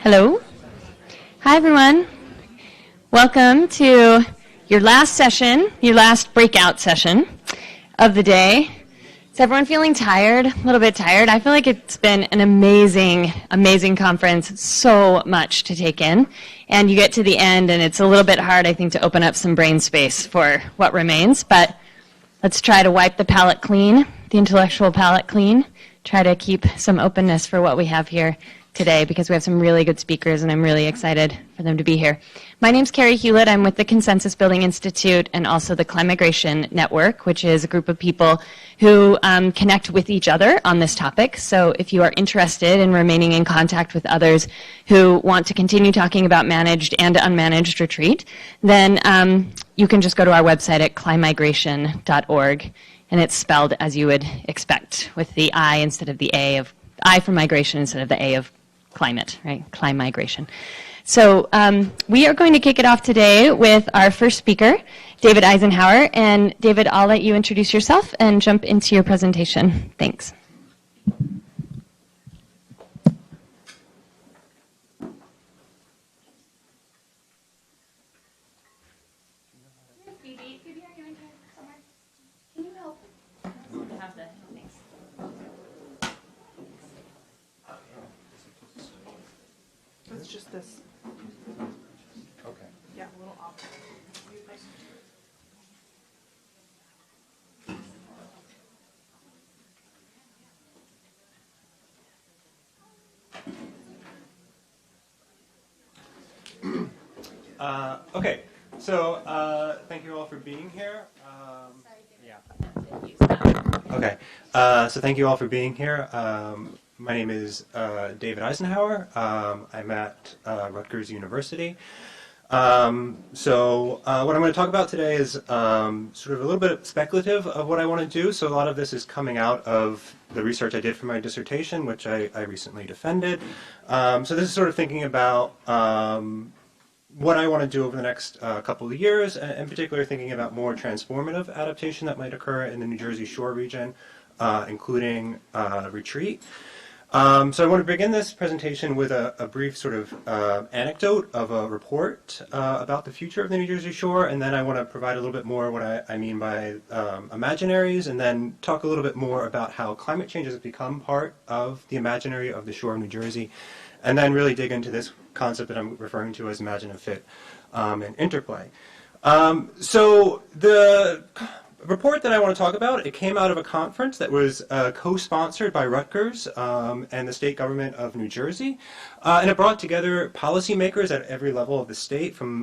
Hello. Hi, everyone. Welcome to your last session, your last breakout session of the day. Is everyone feeling tired? A little bit tired? I feel like it's been an amazing, amazing conference. So much to take in. And you get to the end, and it's a little bit hard, I think, to open up some brain space for what remains. But let's try to wipe the palate clean, the intellectual palate clean. Try to keep some openness for what we have here today, because we have some really good speakers, and I'm really excited for them to be here. My name's Carri Hulet. I'm with the Consensus Building Institute and also the Climigration Network, which is a group of people who connect with each other on this topic. So if you are interested in remaining in contact with others who want to continue talking about managed and unmanaged retreat, then you can just go to our website at climigration.org, and it's spelled as you would expect, with the I instead of the A, of I for migration instead of the A of climate, right? Climigration. So we are going to kick it off today with our first speaker, David Eisenhauer. And David, I'll let you introduce yourself and jump into your presentation. Thanks. It's just this. Okay. Yeah, a little off. Okay, so thank you all for being here. Okay, so thank you all for being here. My name is David Eisenhauer. I'm at Rutgers University. So what I'm going to talk about today is sort of a little bit speculative of what I want to do. So a lot of this is coming out of the research I did for my dissertation, which I recently defended. So this is sort of thinking about what I want to do over the next couple of years, and in particular thinking about more transformative adaptation that might occur in the New Jersey Shore region, including retreat. So I want to begin this presentation with a brief sort of anecdote of a report about the future of the New Jersey Shore, and then I want to provide a little bit more what I mean by imaginaries, and then talk a little bit more about how climate change has become part of the imaginary of the shore of New Jersey, and then really dig into this concept that I'm referring to as imaginative fit and interplay. So the report that I want to talk about, it came out of a conference that was co-sponsored by Rutgers and the state government of New Jersey, and it brought together policymakers at every level of the state, from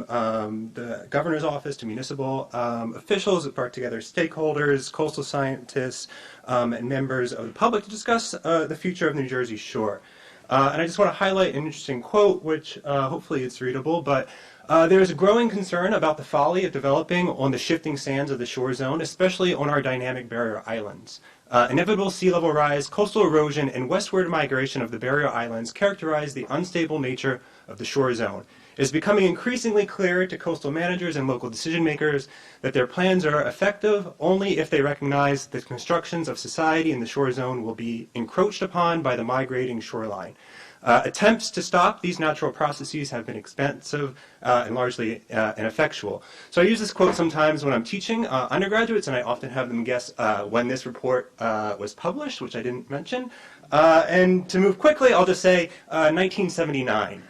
the governor's office to municipal officials. It brought together stakeholders, coastal scientists, and members of the public to discuss the future of the New Jersey Shore. And I just want to highlight an interesting quote, which hopefully it's readable, but there is a growing concern about the folly of developing on the shifting sands of the shore zone, especially on our dynamic barrier islands. Inevitable sea level rise, coastal erosion, and westward migration of the barrier islands characterize the unstable nature of the shore zone. It is becoming increasingly clear to coastal managers and local decision makers that their plans are effective only if they recognize that constructions of society in the shore zone will be encroached upon by the migrating shoreline. Attempts to stop these natural processes have been expensive and largely ineffectual. So I use this quote sometimes when I'm teaching undergraduates, and I often have them guess when this report was published, which I didn't mention. And to move quickly, I'll just say 1979.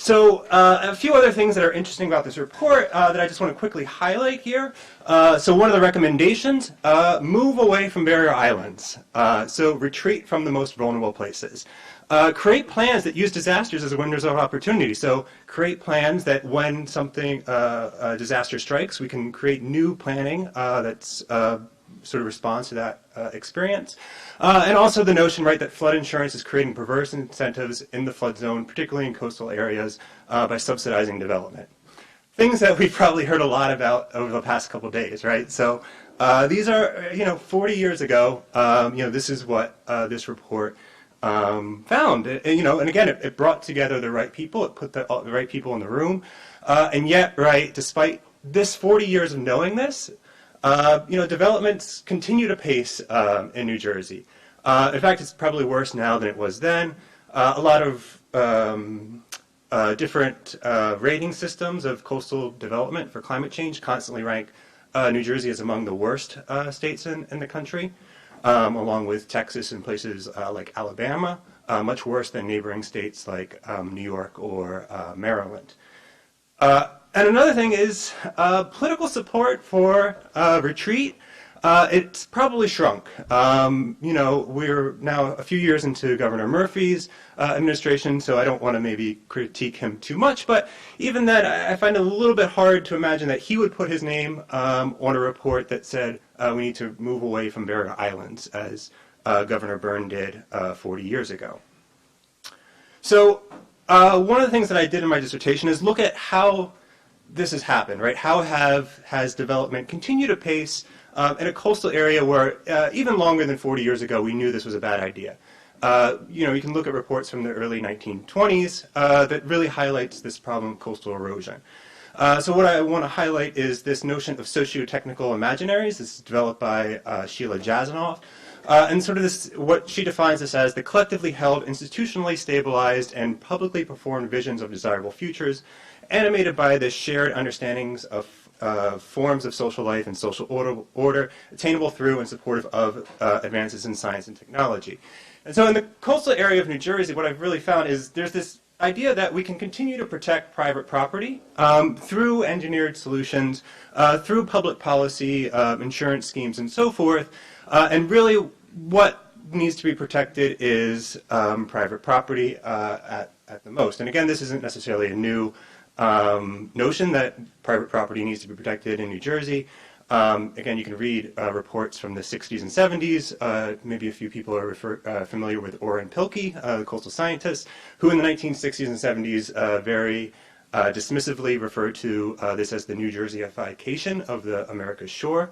So a few other things that are interesting about this report that I just want to quickly highlight here. So one of the recommendations, move away from barrier islands. So retreat from the most vulnerable places. Create plans that use disasters as windows of opportunity. So create plans that when something, a disaster strikes, we can create new planning that's sort of responds to that experience. And also the notion, right, that flood insurance is creating perverse incentives in the flood zone, particularly in coastal areas, by subsidizing development. Things that we've probably heard a lot about over the past couple of days, right? So these are, 40 years ago, this is what this report found. And again, it brought together the right people. It put the right people in the room. And yet, right, despite this 40 years of knowing this, developments continue to pace in New Jersey. In fact, it's probably worse now than it was then. A lot of different rating systems of coastal development for climate change constantly rank New Jersey as among the worst states in the country, along with Texas and places like Alabama, much worse than neighboring states like New York or Maryland. And another thing is political support for retreat. It's probably shrunk. We're now a few years into Governor Murphy's administration, so I don't want to maybe critique him too much, but even then, I find it a little bit hard to imagine that he would put his name on a report that said we need to move away from barrier islands, as Governor Byrne did 40 years ago. So one of the things that I did in my dissertation is look at how this has happened, right? How has development continued apace in a coastal area where even longer than 40 years ago we knew this was a bad idea. You can look at reports from the early 1920s that really highlights this problem of coastal erosion. So what I want to highlight is this notion of socio-technical imaginaries. This is developed by Sheila Jasanoff. And sort of this, what she defines this as the collectively held, institutionally stabilized, and publicly performed visions of desirable futures, animated by the shared understandings of forms of social life and social order attainable through and supportive of advances in science and technology. And so in the coastal area of New Jersey, what I've really found is there's this idea that we can continue to protect private property through engineered solutions, through public policy, insurance schemes, and so forth. And really what needs to be protected is private property at the most. And again, this isn't necessarily a new notion that private property needs to be protected in New Jersey. Again, you can read reports from the 60s and 70s. Maybe a few people are familiar with Orrin Pilkey, the coastal scientist, who in the 1960s and 70s very dismissively referred to this as the New Jersey-ification of the America's shore.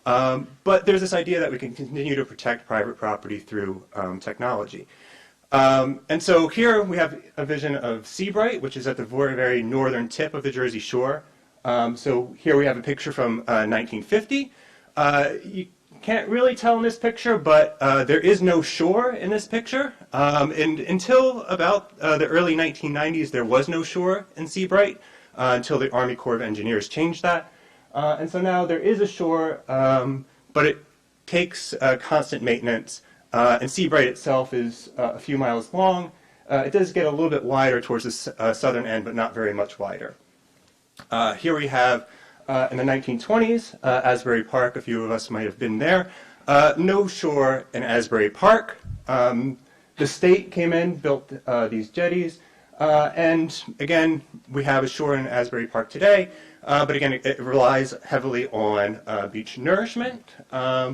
But there's this idea that we can continue to protect private property through technology. And so here we have a vision of Seabright, which is at the very, very northern tip of the Jersey Shore. So here we have a picture from 1950. You can't really tell in this picture, but there is no shore in this picture. And until about the early 1990s, there was no shore in Seabright until the Army Corps of Engineers changed that. And so now there is a shore, but it takes constant maintenance. And Seabright itself is a few miles long. It does get a little bit wider towards the southern end, but not very much wider. Here we have, in the 1920s, Asbury Park. A few of us might have been there. No shore in Asbury Park. The state came in, built these jetties, and again, we have a shore in Asbury Park today. But again, it relies heavily on beach nourishment.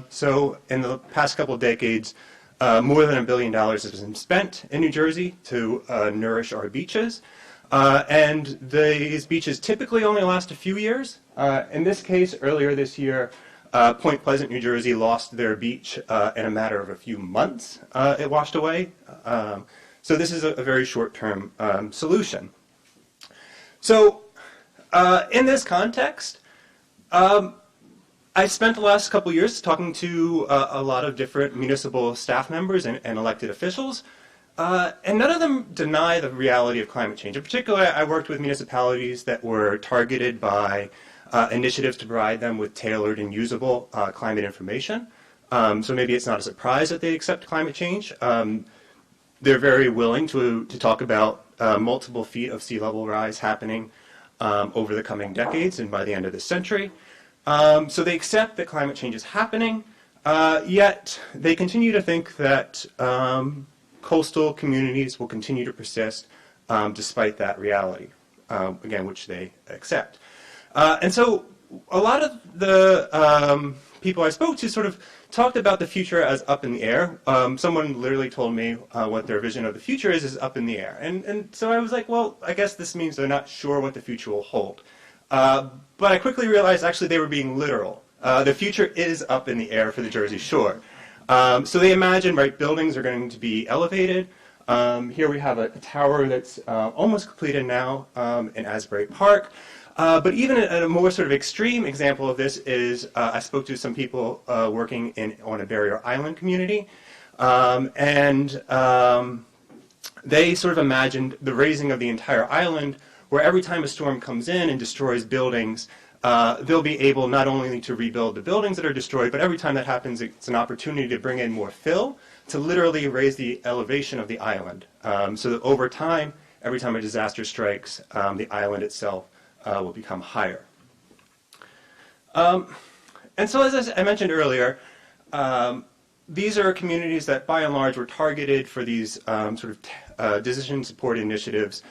So in the past couple of decades, more than $1 billion has been spent in New Jersey to nourish our beaches. And these beaches typically only last a few years. In this case, earlier this year, Point Pleasant, New Jersey lost their beach in a matter of a few months. It washed away. So this is a very short-term solution. So in this context, I spent the last couple years talking to a lot of different municipal staff members and elected officials, and none of them deny the reality of climate change. In particular, I worked with municipalities that were targeted by initiatives to provide them with tailored and usable climate information. So maybe it's not a surprise that they accept climate change. They're very willing to talk about multiple feet of sea level rise happening over the coming decades and by the end of this century. So they accept that climate change is happening, yet they continue to think that coastal communities will continue to persist despite that reality, again, which they accept. And so a lot of the people I spoke to sort of talked about the future as up in the air. Someone literally told me what their vision of the future is up in the air. And so I was like, well, I guess this means they're not sure what the future will hold. But I quickly realized actually they were being literal. The future is up in the air for the Jersey Shore. So they imagine, right, buildings are going to be elevated. Here we have a tower that's almost completed now in Asbury Park. But even a more sort of extreme example of this is I spoke to some people working on a barrier island community. And they sort of imagined the raising of the entire island, where every time a storm comes in and destroys buildings, they'll be able not only to rebuild the buildings that are destroyed, but every time that happens, it's an opportunity to bring in more fill to literally raise the elevation of the island. So that over time, every time a disaster strikes, the island itself will become higher. And so as I mentioned earlier, these are communities that by and large were targeted for these sort of decision support initiatives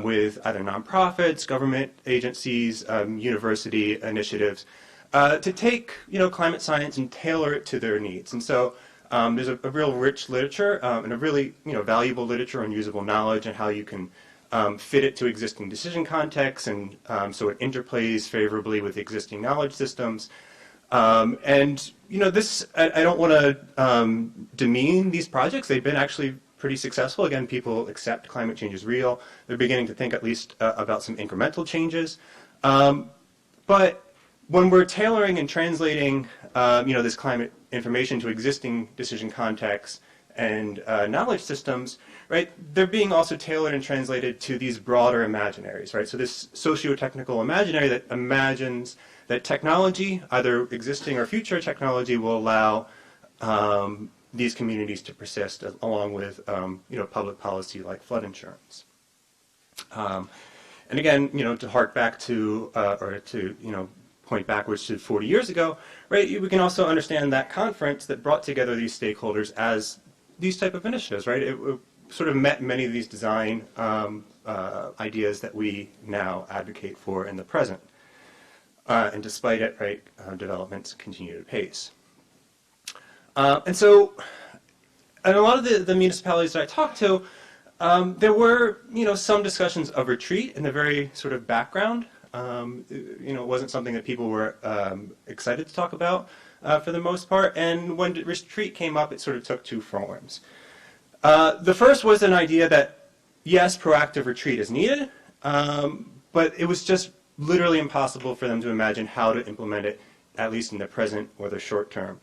with either nonprofits, government agencies, university initiatives, to take climate science and tailor it to their needs. And so there's a real rich literature and a really valuable literature on usable knowledge and how you can fit it to existing decision contexts, and so it interplays favorably with existing knowledge systems. And this, I don't want to demean these projects. They've been actually pretty successful. Again, people accept climate change is real. They're beginning to think at least about some incremental changes. But when we're tailoring and translating this climate information to existing decision contexts and knowledge systems, right, they're being also tailored and translated to these broader imaginaries, right? So this socio-technical imaginary that imagines that technology, either existing or future technology, will allow these communities to persist along with public policy like flood insurance. And again, to hark back to or to point backwards to 40 years ago, right? We can also understand that conference that brought together these stakeholders as these type of initiatives, right? It sort of met many of these design ideas that we now advocate for in the present. And despite it, right, developments continue to pace. And so, in a lot of the municipalities that I talked to, there were, some discussions of retreat in the very sort of background. It wasn't something that people were excited to talk about for the most part. And when retreat came up, it sort of took two forms. The first was an idea that, yes, proactive retreat is needed, but it was just literally impossible for them to imagine how to implement it, at least in the present or the short term.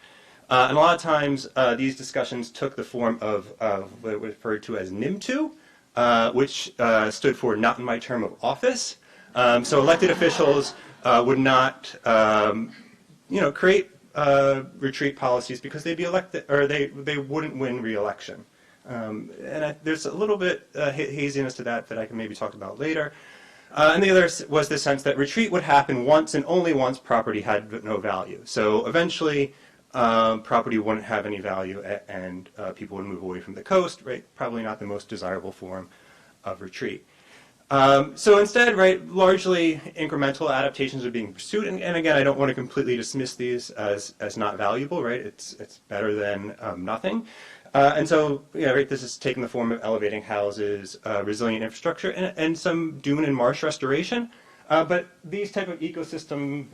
And a lot of times, these discussions took the form of what was referred to as NIM2, which stood for Not in My Term of Office. So elected officials would not, create retreat policies because they'd be elected, or they wouldn't win re-election. There's a little bit haziness to that I can maybe talk about later. And the other was the sense that retreat would happen once and only once property had no value. So eventually, property wouldn't have any value, and people would move away from the coast, right? Probably not the most desirable form of retreat. So instead, right, largely incremental adaptations are being pursued. And again, I don't want to completely dismiss these as not valuable, right? It's better than nothing. And so, right, this is taking the form of elevating houses, resilient infrastructure, and some dune and marsh restoration. But these type of ecosystem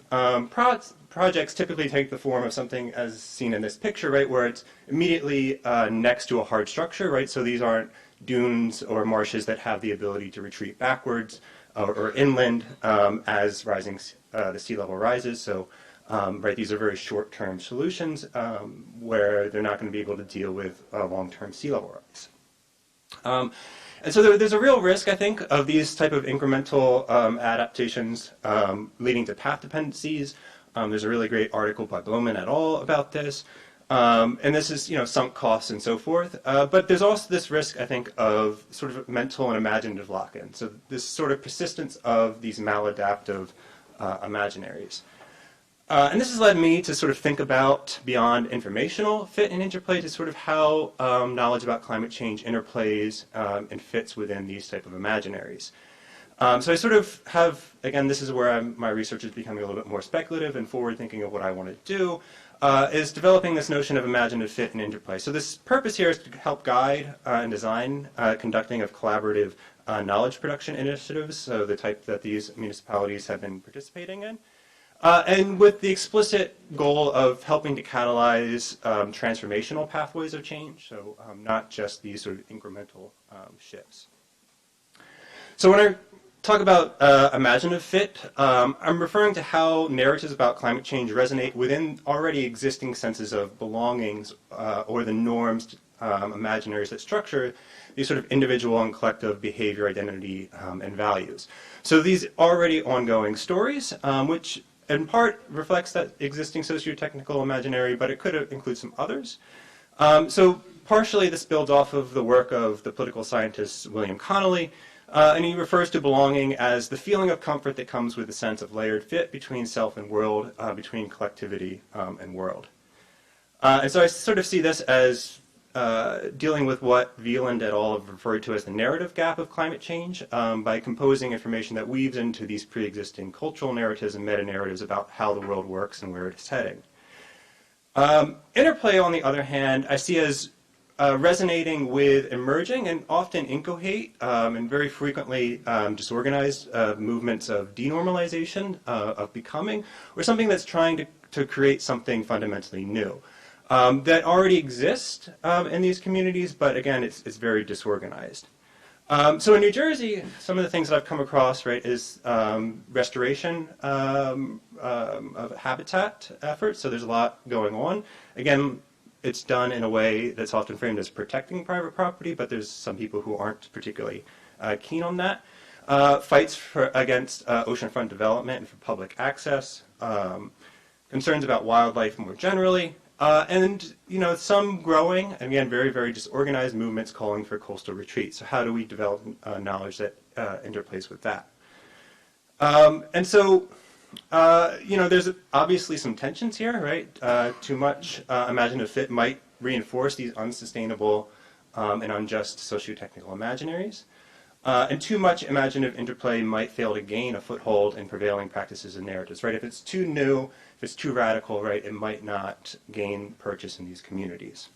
projects typically take the form of something as seen in this picture, right, where it's immediately next to a hard structure, right? So these aren't dunes or marshes that have the ability to retreat backwards or inland as the sea level rises. So, right, these are very short-term solutions where they're not going to be able to deal with long-term sea level rise. And so there's a real risk, I think, of these type of incremental adaptations leading to path dependencies. There's a really great article by Bloman et al. About this. And this is, sunk costs and so forth. But there's also this risk, I think, of sort of mental and imaginative lock-in. So this sort of persistence of these maladaptive imaginaries. And this has led me to sort of think about beyond informational fit and interplay to sort of how knowledge about climate change interplays and fits within these type of imaginaries. So I sort of have, again, this is where my research is becoming a little bit more speculative and forward-thinking of what I want to do, is developing this notion of imaginative fit and interplay. So this purpose here is to help guide and design conducting of collaborative knowledge production initiatives, so the type that these municipalities have been participating in. And with the explicit goal of helping to catalyze transformational pathways of change, so not just these sort of incremental shifts. So when I talk about imaginative fit, I'm referring to how narratives about climate change resonate within already existing senses of belongings or the norms imaginaries that structure these sort of individual and collective behavior, identity, and values. So these already ongoing stories, which in part reflects that existing socio-technical imaginary, but it could include some others. So partially this builds off of the work of the political scientist William Connolly, and he refers to belonging as the feeling of comfort that comes with a sense of layered fit between self and world, between collectivity and world. And so I sort of see this as dealing with what Wieland et al. Have referred to as the narrative gap of climate change by composing information that weaves into these pre-existing cultural narratives and meta-narratives about how the world works and where it is heading. Interplay, on the other hand, I see as resonating with emerging and often incoherent and very frequently disorganized movements of denormalization, of becoming, or something that's trying to create something fundamentally new. That already exist in these communities, but again, it's very disorganized. So in New Jersey, some of the things that I've come across, right, is restoration of habitat efforts. So there's a lot going on. Again, it's done in a way that's often framed as protecting private property, but there's some people who aren't particularly keen on that. Fights against oceanfront development and for public access. Concerns about wildlife more generally. And, you know, some growing, again, very, very disorganized movements calling for coastal retreat. So how do we develop knowledge that interplays with that? And so, you know, there's obviously some tensions here, right? Too much imaginative fit might reinforce these unsustainable and unjust socio-technical imaginaries. And too much imaginative interplay might fail to gain a foothold in prevailing practices and narratives, right? If it's too new, if it's too radical, right, it might not gain purchase in these communities.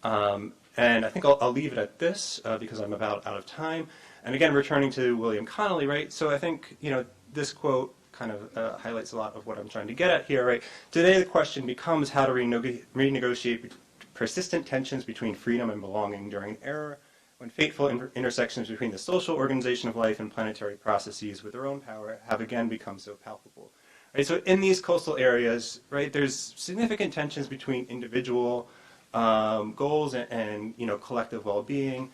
And I think I'll leave it at this because I'm about out of time. And again, returning to William Connolly, right? So I think, you know, this quote kind of highlights a lot of what I'm trying to get at here, right? Today the question becomes how to renegotiate persistent tensions between freedom and belonging during an era when fateful intersections between the social organization of life and planetary processes with their own power have again become so palpable. Right, so in these coastal areas, right, there's significant tensions between individual goals and you know, collective well-being,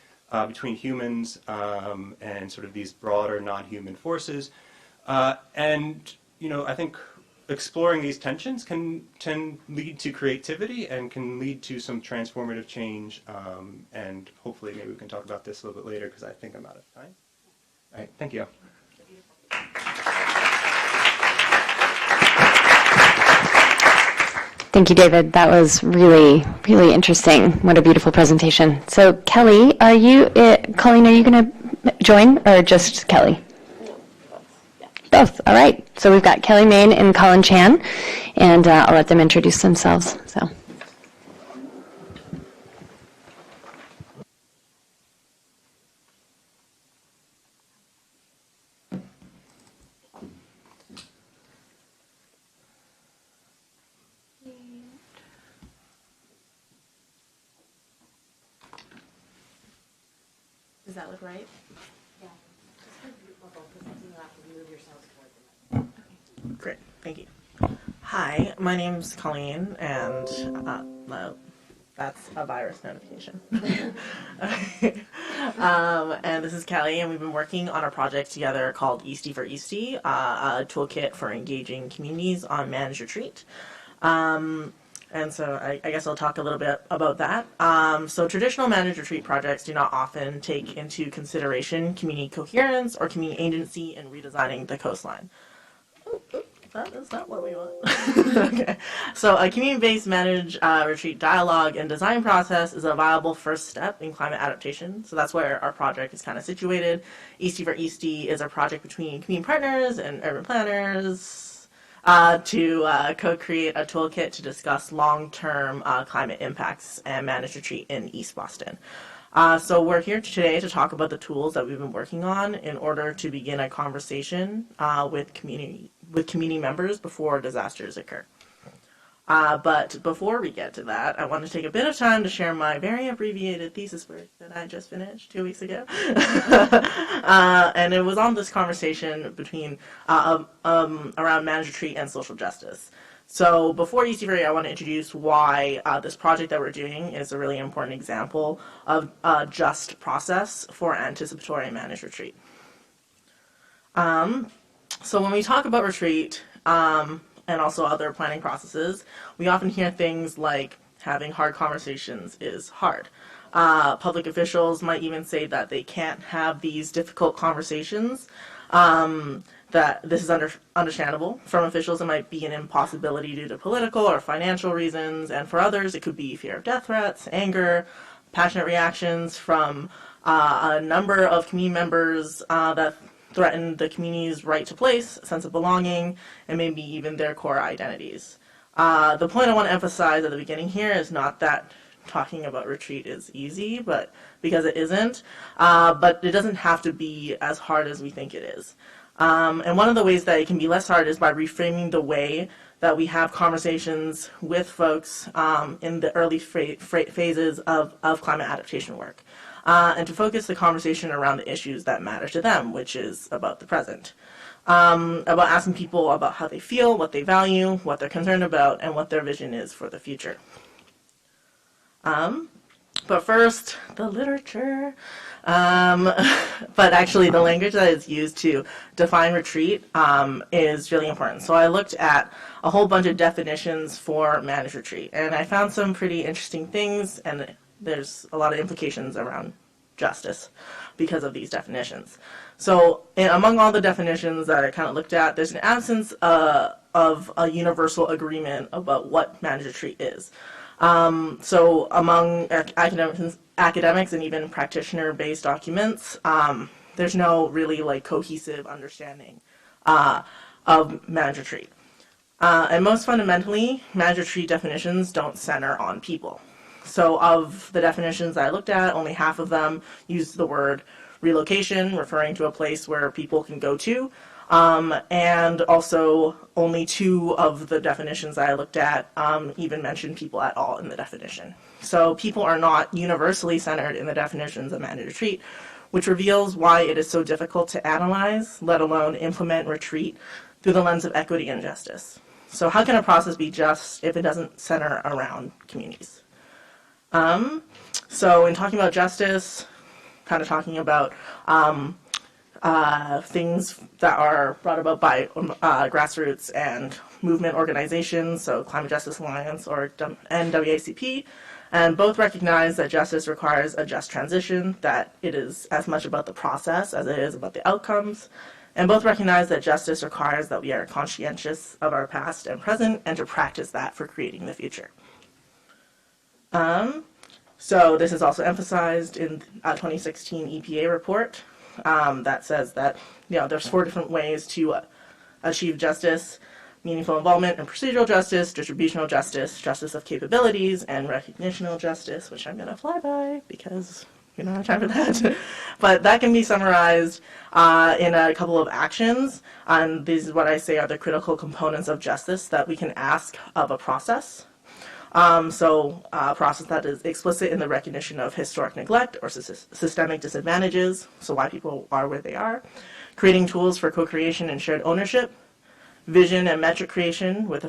between humans and sort of these broader non-human forces. And you know, I think exploring these tensions can lead to creativity and can lead to some transformative change. And hopefully maybe we can talk about this a little bit later because I think I'm out of time. All right, thank you. Thank you, David. That was really, really interesting. What a beautiful presentation. So, Kelly, Collyn, are you going to join, or just Kelly? Both. All right. So we've got Kelly Main and Collyn Chan, and I'll let them introduce themselves. So. Does that look right? Yeah. You have to move yourselves toward the mic. Great, thank you. Hi, my name's Colleen, and that's a virus notification. And this is Kelly, and we've been working on a project together called Eastie for Eastie, a toolkit for engaging communities on managed retreat. And so I guess I'll talk a little bit about that. So traditional managed retreat projects do not often take into consideration community coherence or community agency in redesigning the coastline. That is not what we want. Okay. So a community-based managed retreat dialogue and design process is a viable first step in climate adaptation. So that's where our project is kind of situated. Eastie for Eastie is a project between community partners and urban planners to co-create a toolkit to discuss long-term climate impacts and managed retreat in East Boston. So we're here today to talk about the tools that we've been working on in order to begin a conversation with community members before disasters occur. But before we get to that, I want to take a bit of time to share my very abbreviated thesis work that I just finished 2 weeks ago. And it was on this conversation between around managed retreat and social justice. So before Eastie, I want to introduce why this project that we're doing is a really important example of a just process for anticipatory managed retreat. So when we talk about retreat and also other planning processes, we often hear things like having hard conversations is hard. Public officials might even say that they can't have these difficult conversations. That this is understandable. From officials, it might be an impossibility due to political or financial reasons, and for others, it could be fear of death threats, anger, passionate reactions from a number of community members that threaten the community's right to place, sense of belonging, and maybe even their core identities. The point I want to emphasize at the beginning here is not that talking about retreat is easy, but because it isn't, but it doesn't have to be as hard as we think it is. And one of the ways that it can be less hard is by reframing the way that we have conversations with folks in the early phases of climate adaptation work, and to focus the conversation around the issues that matter to them, which is about the present. About asking people about how they feel, what they value, what they're concerned about, and what their vision is for the future. But first, the literature. But actually the language that is used to define retreat is really important. So I looked at a whole bunch of definitions for managed retreat, and I found some pretty interesting things, and there's a lot of implications around justice because of these definitions. So among all the definitions that I kind of looked at, there's an absence of a universal agreement about what managed retreat is. So among academics and even practitioner-based documents, there's no really like cohesive understanding of managed retreat. And most fundamentally, managed retreat definitions don't center on people. So of the definitions that I looked at, only half of them use the word relocation, referring to a place where people can go to. And also only 2 of the definitions that I looked at even mention people at all in the definition. So people are not universally centered in the definitions of managed retreat, which reveals why it is so difficult to analyze, let alone implement retreat through the lens of equity and justice. So how can a process be just if it doesn't center around communities? So in talking about justice, kind of talking about things that are brought about by grassroots and movement organizations, so Climate Justice Alliance or NWACP, and both recognize that justice requires a just transition, that it is as much about the process as it is about the outcomes, and both recognize that justice requires that we are conscientious of our past and present and to practice that for creating the future. So this is also emphasized in a 2016 EPA report that says that there's 4 different ways to achieve justice: meaningful involvement and procedural justice, distributional justice, justice of capabilities, and recognitional justice, which I'm going to fly by because we don't have time for that. But that can be summarized in a couple of actions, and these is what I say are the critical components of justice that we can ask of a process. So a process that is explicit in the recognition of historic neglect or systemic disadvantages, so why people are where they are, creating tools for co-creation and shared ownership, vision and metric creation with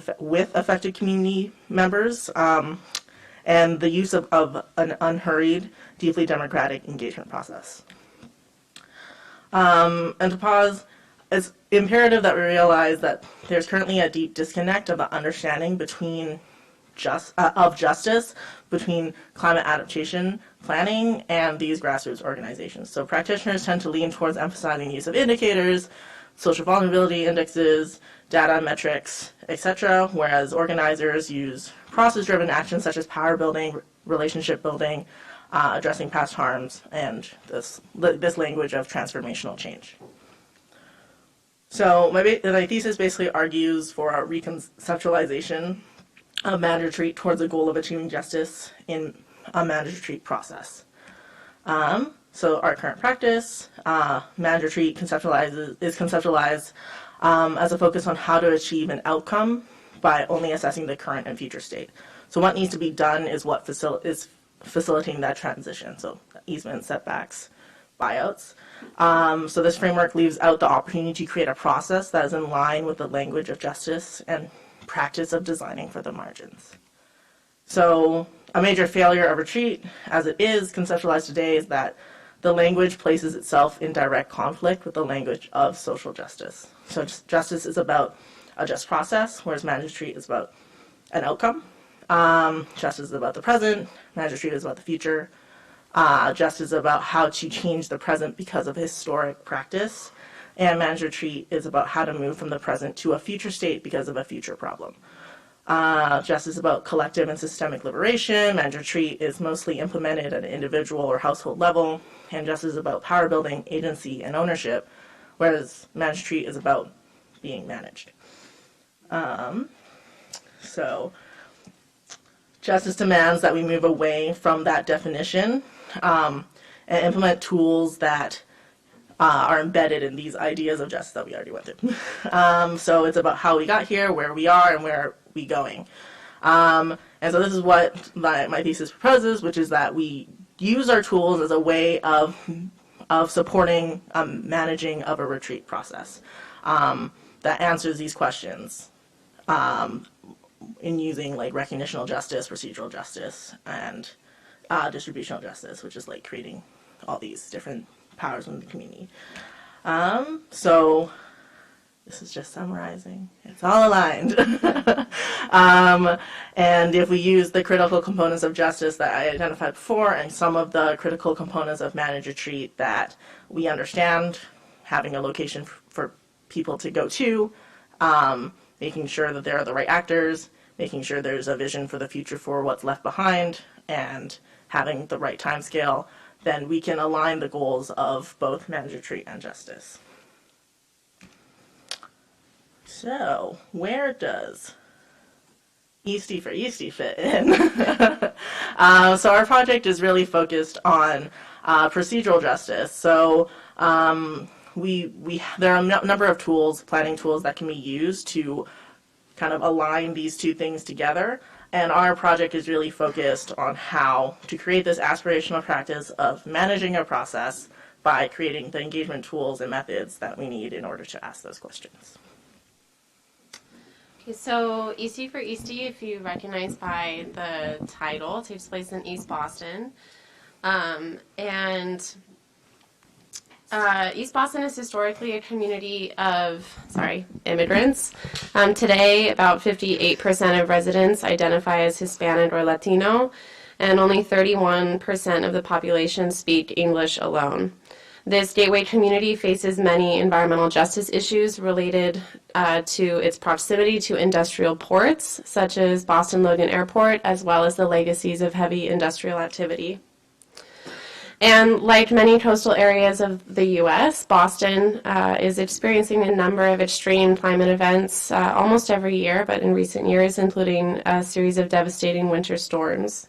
affected community members, and the use of an unhurried, deeply democratic engagement process. And to pause, it's imperative that we realize that there's currently a deep disconnect of the understanding between justice between climate adaptation planning and these grassroots organizations. So practitioners tend to lean towards emphasizing the use of indicators, social vulnerability indexes, data metrics, etc., whereas organizers use process-driven actions such as power building, relationship building, addressing past harms, and this language of transformational change. So my thesis basically argues for a reconceptualization of managed retreat towards the goal of achieving justice in a managed retreat process. So our current practice, managed retreat is conceptualized as a focus on how to achieve an outcome by only assessing the current and future state. So what needs to be done is what is facilitating that transition, so easements, setbacks, buyouts. So this framework leaves out the opportunity to create a process that is in line with the language of justice and practice of designing for the margins. So a major failure of retreat, as it is conceptualized today, is that the language places itself in direct conflict with the language of social justice. So justice is about a just process, whereas managed retreat is about an outcome. Justice is about the present, managed retreat is about the future. Justice is about how to change the present because of historic practice, and managed retreat is about how to move from the present to a future state because of a future problem. Justice is about collective and systemic liberation. Managed retreat is mostly implemented at an individual or household level, and justice is about power building, agency, and ownership, whereas managed retreat is about being managed. So justice demands that we move away from that definition and implement tools that are embedded in these ideas of justice that we already went through. So it's about how we got here, where we are, and where are we going. And so this is what my thesis proposes, which is that we use our tools as a way of supporting managing of a retreat process that answers these questions in using like recognitional justice, procedural justice, and distributional justice, which is like creating all these different powers in the community. So this is just summarizing. It's all aligned. And if we use the critical components of justice that I identified before and some of the critical components of managed retreat that we understand, having a location for people to go to, making sure that there are the right actors, making sure there's a vision for the future for what's left behind, and having the right time scale, then we can align the goals of both managed retreat and justice. So, where does Eastie for Eastie fit in? So our project is really focused on procedural justice. So there are a number of tools, planning tools, that can be used to kind of align these two things together. And our project is really focused on how to create this aspirational practice of managing a process by creating the engagement tools and methods that we need in order to ask those questions. Okay, so Eastie for Eastie, if you recognize by the title, takes place in East Boston. East Boston is historically a community of, immigrants. Today, about 58% of residents identify as Hispanic or Latino, and only 31% of the population speak English alone. This gateway community faces many environmental justice issues related to its proximity to industrial ports, such as Boston Logan Airport, as well as the legacies of heavy industrial activity. And like many coastal areas of the U.S., Boston is experiencing a number of extreme climate events almost every year, but in recent years, including a series of devastating winter storms.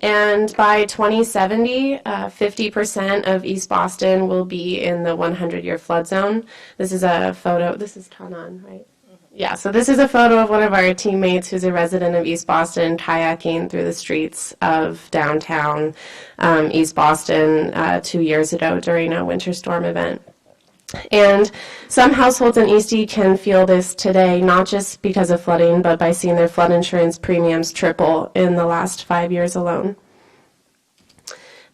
And by 2070, 50% of East Boston will be in the 100-year flood zone. This is a photo. This is Kanan, right? Yeah, so this is a photo of one of our teammates who's a resident of East Boston kayaking through the streets of downtown East Boston 2 years ago during a winter storm event. And some households in Eastie can feel this today, not just because of flooding, but by seeing their flood insurance premiums triple in the last 5 years alone.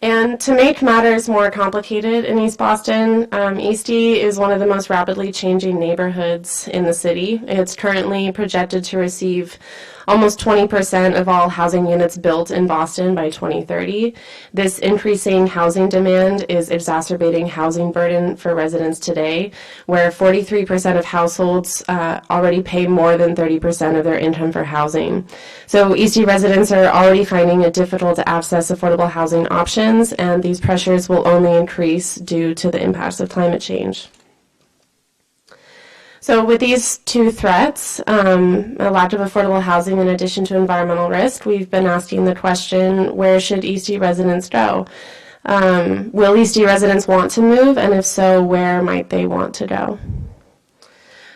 And to make matters more complicated in East Boston, Eastie is one of the most rapidly changing neighborhoods in the city. It's currently projected to receive almost 20% of all housing units built in Boston by 2030. This increasing housing demand is exacerbating housing burden for residents today, where 43% of households already pay more than 30% of their income for housing. So Eastie residents are already finding it difficult to access affordable housing options, and these pressures will only increase due to the impacts of climate change. So with these two threats, a lack of affordable housing in addition to environmental risk, we've been asking the question, where should Eastie residents go? Will Eastie residents want to move, and if so, where might they want to go?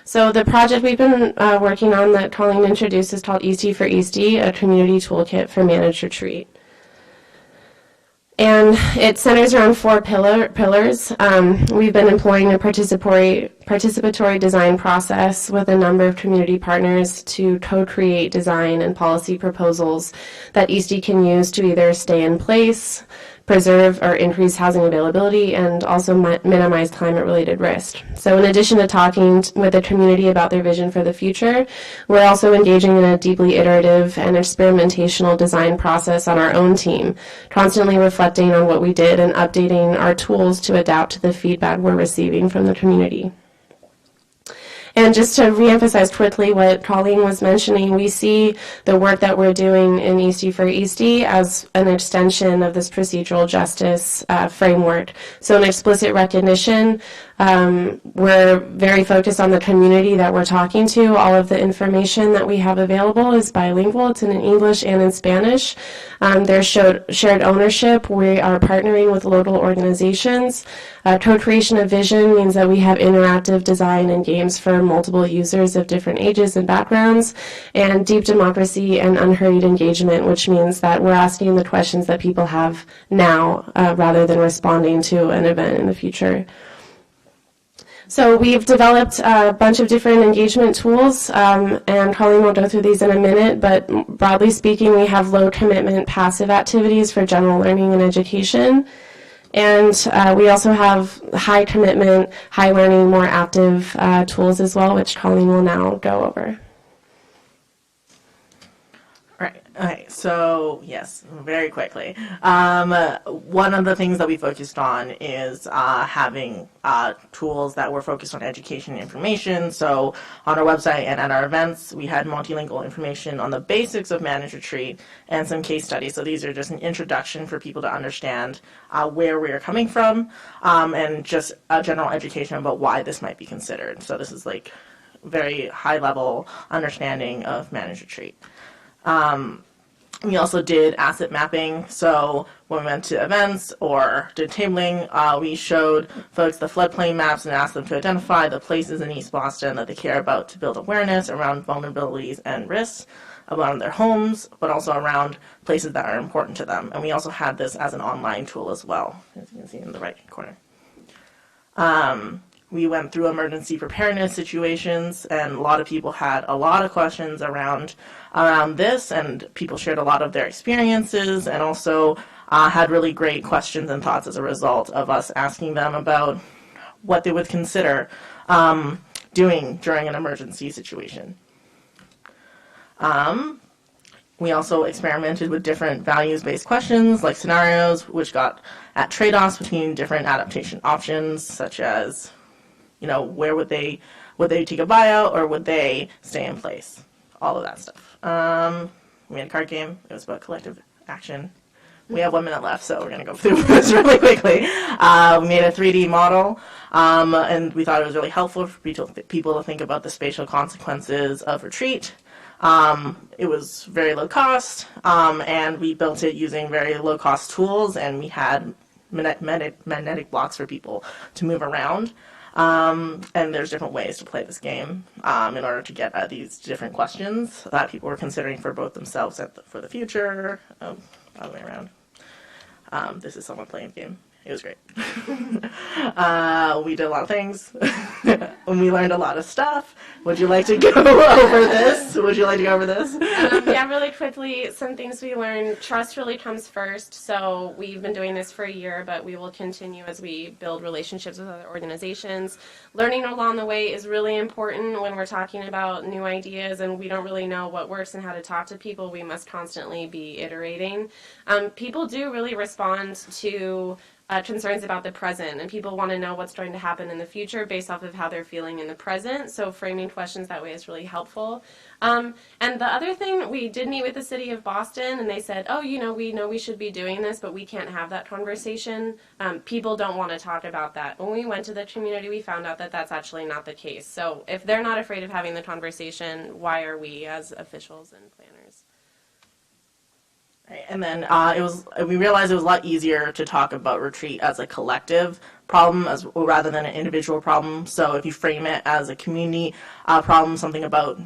So the project we've been working on that Collyn introduced is called Eastie for Eastie, a community toolkit for managed retreat. And it centers around 4 pillars. We've been employing a participatory design process with a number of community partners to co-create design and policy proposals that Eastie can use to either stay in place, preserve or increase housing availability, and also minimize climate-related risk. So in addition to talking with the community about their vision for the future, we're also engaging in a deeply iterative and experimentational design process on our own team, constantly reflecting on what we did and updating our tools to adapt to the feedback we're receiving from the community. And just to reemphasize quickly what Collyn was mentioning, we see the work that we're doing in Eastie for Eastie as an extension of this procedural justice framework. So an explicit recognition. We're very focused on the community that we're talking to. All of the information that we have available is bilingual. It's in English and in Spanish. There's shared ownership. We are partnering with local organizations. Co-creation of vision means that we have interactive design and games for multiple users of different ages and backgrounds, and deep democracy and unhurried engagement, which means that we're asking the questions that people have now rather than responding to an event in the future. So we've developed a bunch of different engagement tools, and Collyn will go through these in a minute, but broadly speaking, we have low commitment passive activities for general learning and education. And we also have high commitment, high learning, more active tools as well, which Collyn will now go over. Right. Okay. So yes, very quickly. One of the things that we focused on is having tools that were focused on education and information. So on our website and at our events, we had multilingual information on the basics of managed retreat and some case studies. So these are just an introduction for people to understand where we are coming from, and just a general education about why this might be considered. So this is like very high level understanding of managed retreat. We also did asset mapping, so when we went to events or did tabling, we showed folks the floodplain maps and asked them to identify the places in East Boston that they care about to build awareness around vulnerabilities and risks around their homes, but also around places that are important to them. And we also had this as an online tool as well, as you can see in the right corner. We went through emergency preparedness situations, and a lot of people had a lot of questions around this, and people shared a lot of their experiences, and also had really great questions and thoughts as a result of us asking them about what they would consider doing during an emergency situation. We also experimented with different values-based questions, like scenarios, which got at trade-offs between different adaptation options, such as, you know, where would they take a buyout, or would they stay in place? All of that stuff. We made a card game. It was about collective action. We have 1 minute left, so we're going to go through this really quickly. We made a 3D model, and we thought it was really helpful for people to think about the spatial consequences of retreat. It was very low cost, and we built it using very low cost tools, and we had magnetic blocks for people to move around. And there's different ways to play this game in order to get at these different questions that people were considering for both themselves and for the future. All the way around. This is someone playing a game. It was great. We did a lot of things. And we learned a lot of stuff. Would you like to go over this? Yeah, really quickly, some things we learned. Trust really comes first. So we've been doing this for a year, but we will continue as we build relationships with other organizations. Learning along the way is really important when we're talking about new ideas and we don't really know what works and how to talk to people. We must constantly be iterating. People do really respond to concerns about the present, and people want to know what's going to happen in the future based off of how they're feeling in the present, so framing questions that way is really helpful. And the other thing, we did meet with the city of Boston, and they said, oh, we know we should be doing this, but we can't have that conversation. People don't want to talk about that. When we went to the community, we found out that that's actually not the case. So if they're not afraid of having the conversation, why are we as officials and planners? And then we realized it was a lot easier to talk about retreat as a collective problem rather than an individual problem. So if you frame it as a community problem, something about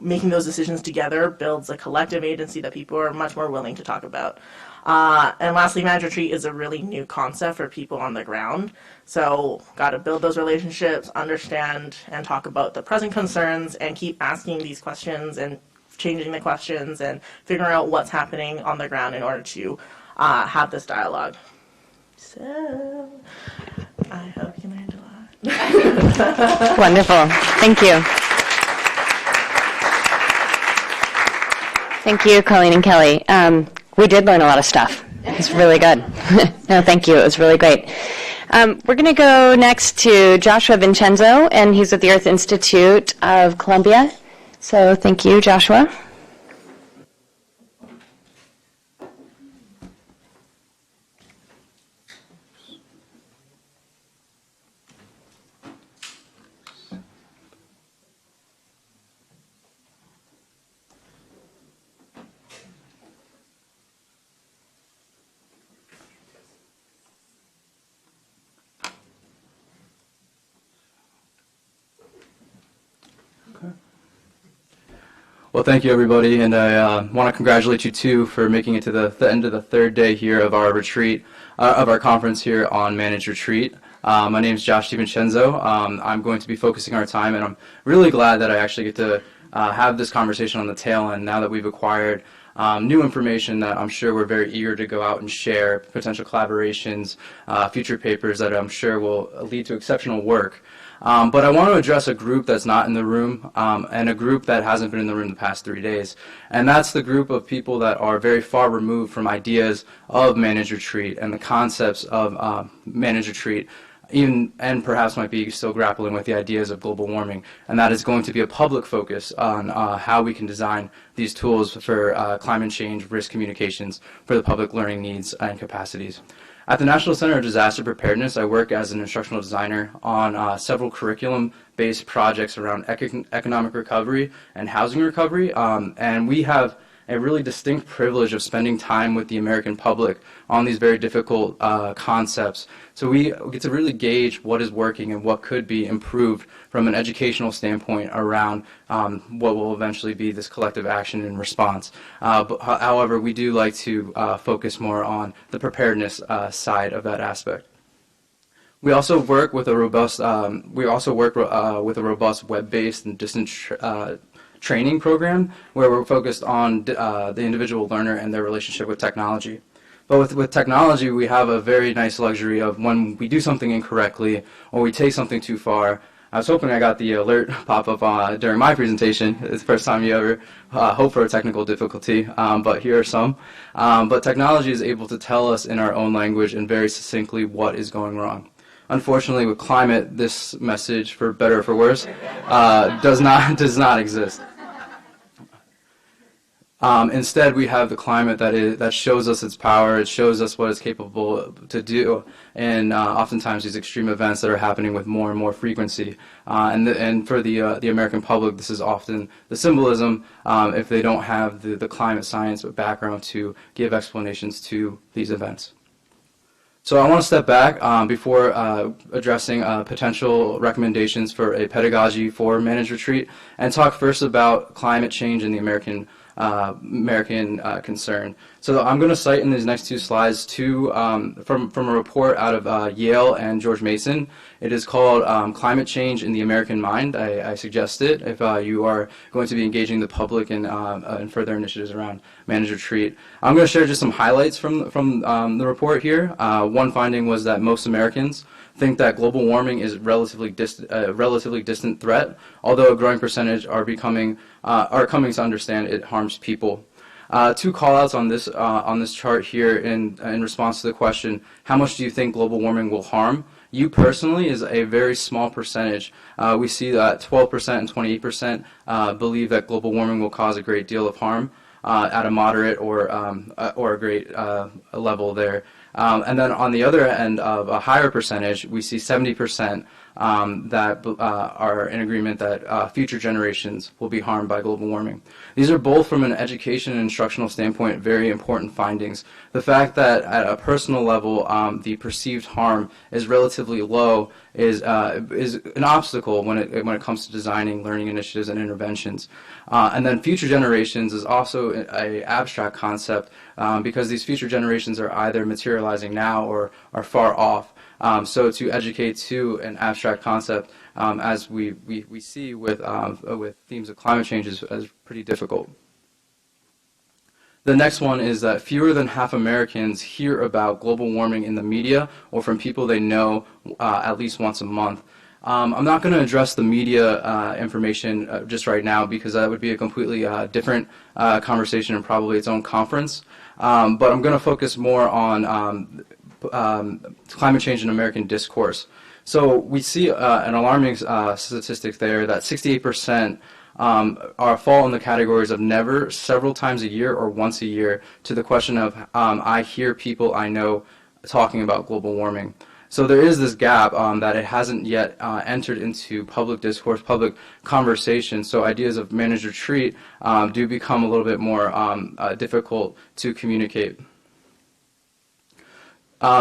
making those decisions together builds a collective agency that people are much more willing to talk about. And lastly, manage retreat is a really new concept for people on the ground. So got to build those relationships, understand and talk about the present concerns, and keep asking these questions and changing the questions and figuring out what's happening on the ground in order to have this dialogue. So I hope you can handle that. Wonderful. Thank you. Thank you, Collyn and Kelly. We did learn a lot of stuff. It's really good. No, thank you. It was really great. We're going to go next to Joshua Vincenzo, and he's at the Earth Institute of Columbia. So thank you, Joshua. Well, thank you, everybody, and I want to congratulate you, too, for making it to the end of the third day here of our retreat, of our conference here on Managed Retreat. My name is Josh DeVincenzo. I'm going to be focusing our time, and I'm really glad that I actually get to have this conversation on the tail end now that we've acquired new information that I'm sure we're very eager to go out and share, potential collaborations, future papers that I'm sure will lead to exceptional work. But I want to address a group that's not in the room and a group that hasn't been in the room the past 3 days. And that's the group of people that are very far removed from ideas of managed retreat and the concepts of managed retreat, even and perhaps might be still grappling with the ideas of global warming. And that is going to be a public focus on how we can design these tools for climate change risk communications for the public learning needs and capacities. At the National Center of Disaster Preparedness, I work as an instructional designer on several curriculum-based projects around economic recovery and housing recovery, and we have a really distinct privilege of spending time with the American public on these very difficult concepts. So we get to really gauge what is working and what could be improved from an educational standpoint around what will eventually be this collective action and response. However, we do like to focus more on the preparedness side of that aspect. We also work with a robust web-based and distance training program where we're focused on the individual learner and their relationship with technology. But with technology, we have a very nice luxury of when we do something incorrectly or we take something too far. I was hoping I got the alert pop up during my presentation. It's the first time you ever hope for a technical difficulty, but here are some. But technology is able to tell us in our own language and very succinctly what is going wrong. Unfortunately, with climate, this message, for better or for worse, does not exist. Instead, we have the climate that shows us its power. It shows us what it's capable to do, and oftentimes these extreme events that are happening with more and more frequency. And for the American public, this is often the symbolism if they don't have the climate science background to give explanations to these events. So I want to step back before addressing potential recommendations for a pedagogy for managed retreat and talk first about climate change in the American concern. So I'm going to cite in these next two slides from a report out of Yale and George Mason. It is called Climate Change in the American Mind. I suggest it if you are going to be engaging the public in further initiatives around managed retreat. I'm going to share just some highlights from the report here. One finding was that most Americans think that global warming is a relatively distant threat, although a growing percentage are coming to understand it harms people. Two call-outs on this chart here in response to the question, how much do you think global warming will harm? You personally is a very small percentage. We see that 12% and 28% believe that global warming will cause a great deal of harm at a moderate or a great level there. And then on the other end of a higher percentage, we see 70% that are in agreement that future generations will be harmed by global warming. These are both, from an education and instructional standpoint, very important findings. The fact that at a personal level the perceived harm is relatively low is an obstacle when it comes to designing learning initiatives and interventions. And then future generations is also an abstract concept because these future generations are either materializing now or are far off. So to educate to an abstract concept, as we see with themes of climate change, is pretty difficult. The next one is that fewer than half Americans hear about global warming in the media or from people they know at least once a month. I'm not going to address the media information just right now because that would be a completely different conversation and probably its own conference. But I'm going to focus more on climate change in American discourse. So we see an alarming statistic there that 68% fall in the categories of never, several times a year, or once a year, to the question of I hear people I know talking about global warming. So there is this gap that it hasn't yet entered into public discourse, public conversation. So ideas of managed retreat do become a little bit more difficult to communicate.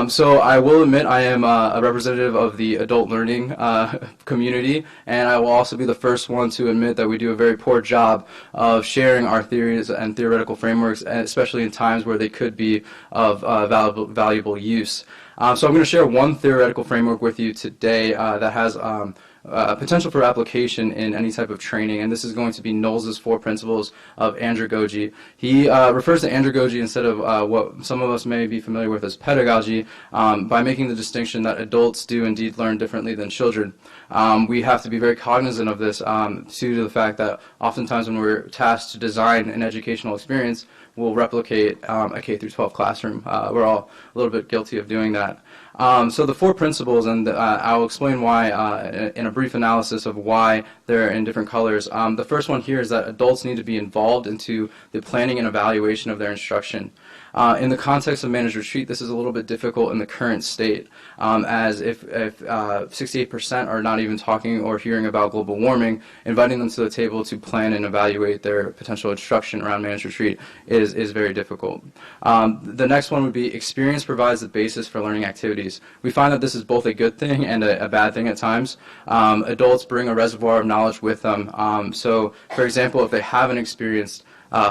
So I will admit I am a representative of the adult learning community, and I will also be the first one to admit that we do a very poor job of sharing our theories and theoretical frameworks, especially in times where they could be of valuable use. So I'm going to share one theoretical framework with you today that has potential for application in any type of training, and this is going to be Knowles' 4 principles of andragogy. He refers to andragogy instead of what some of us may be familiar with as pedagogy by making the distinction that adults do indeed learn differently than children. We have to be very cognizant of this due to the fact that oftentimes when we're tasked to design an educational experience, we'll replicate a K-12 classroom. We're all a little bit guilty of doing that. So the 4 principles, and I'll explain why in a brief analysis of why they're in different colors. The first one here is that adults need to be involved into the planning and evaluation of their instruction. In the context of managed retreat, this is a little bit difficult in the current state, as if 68% are not even talking or hearing about global warming, inviting them to the table to plan and evaluate their potential instruction around managed retreat is very difficult. The next one would be experience provides the basis for learning activities. We find that this is both a good thing and a bad thing at times. Adults bring a reservoir of knowledge with them. So, for example, if they haven't experienced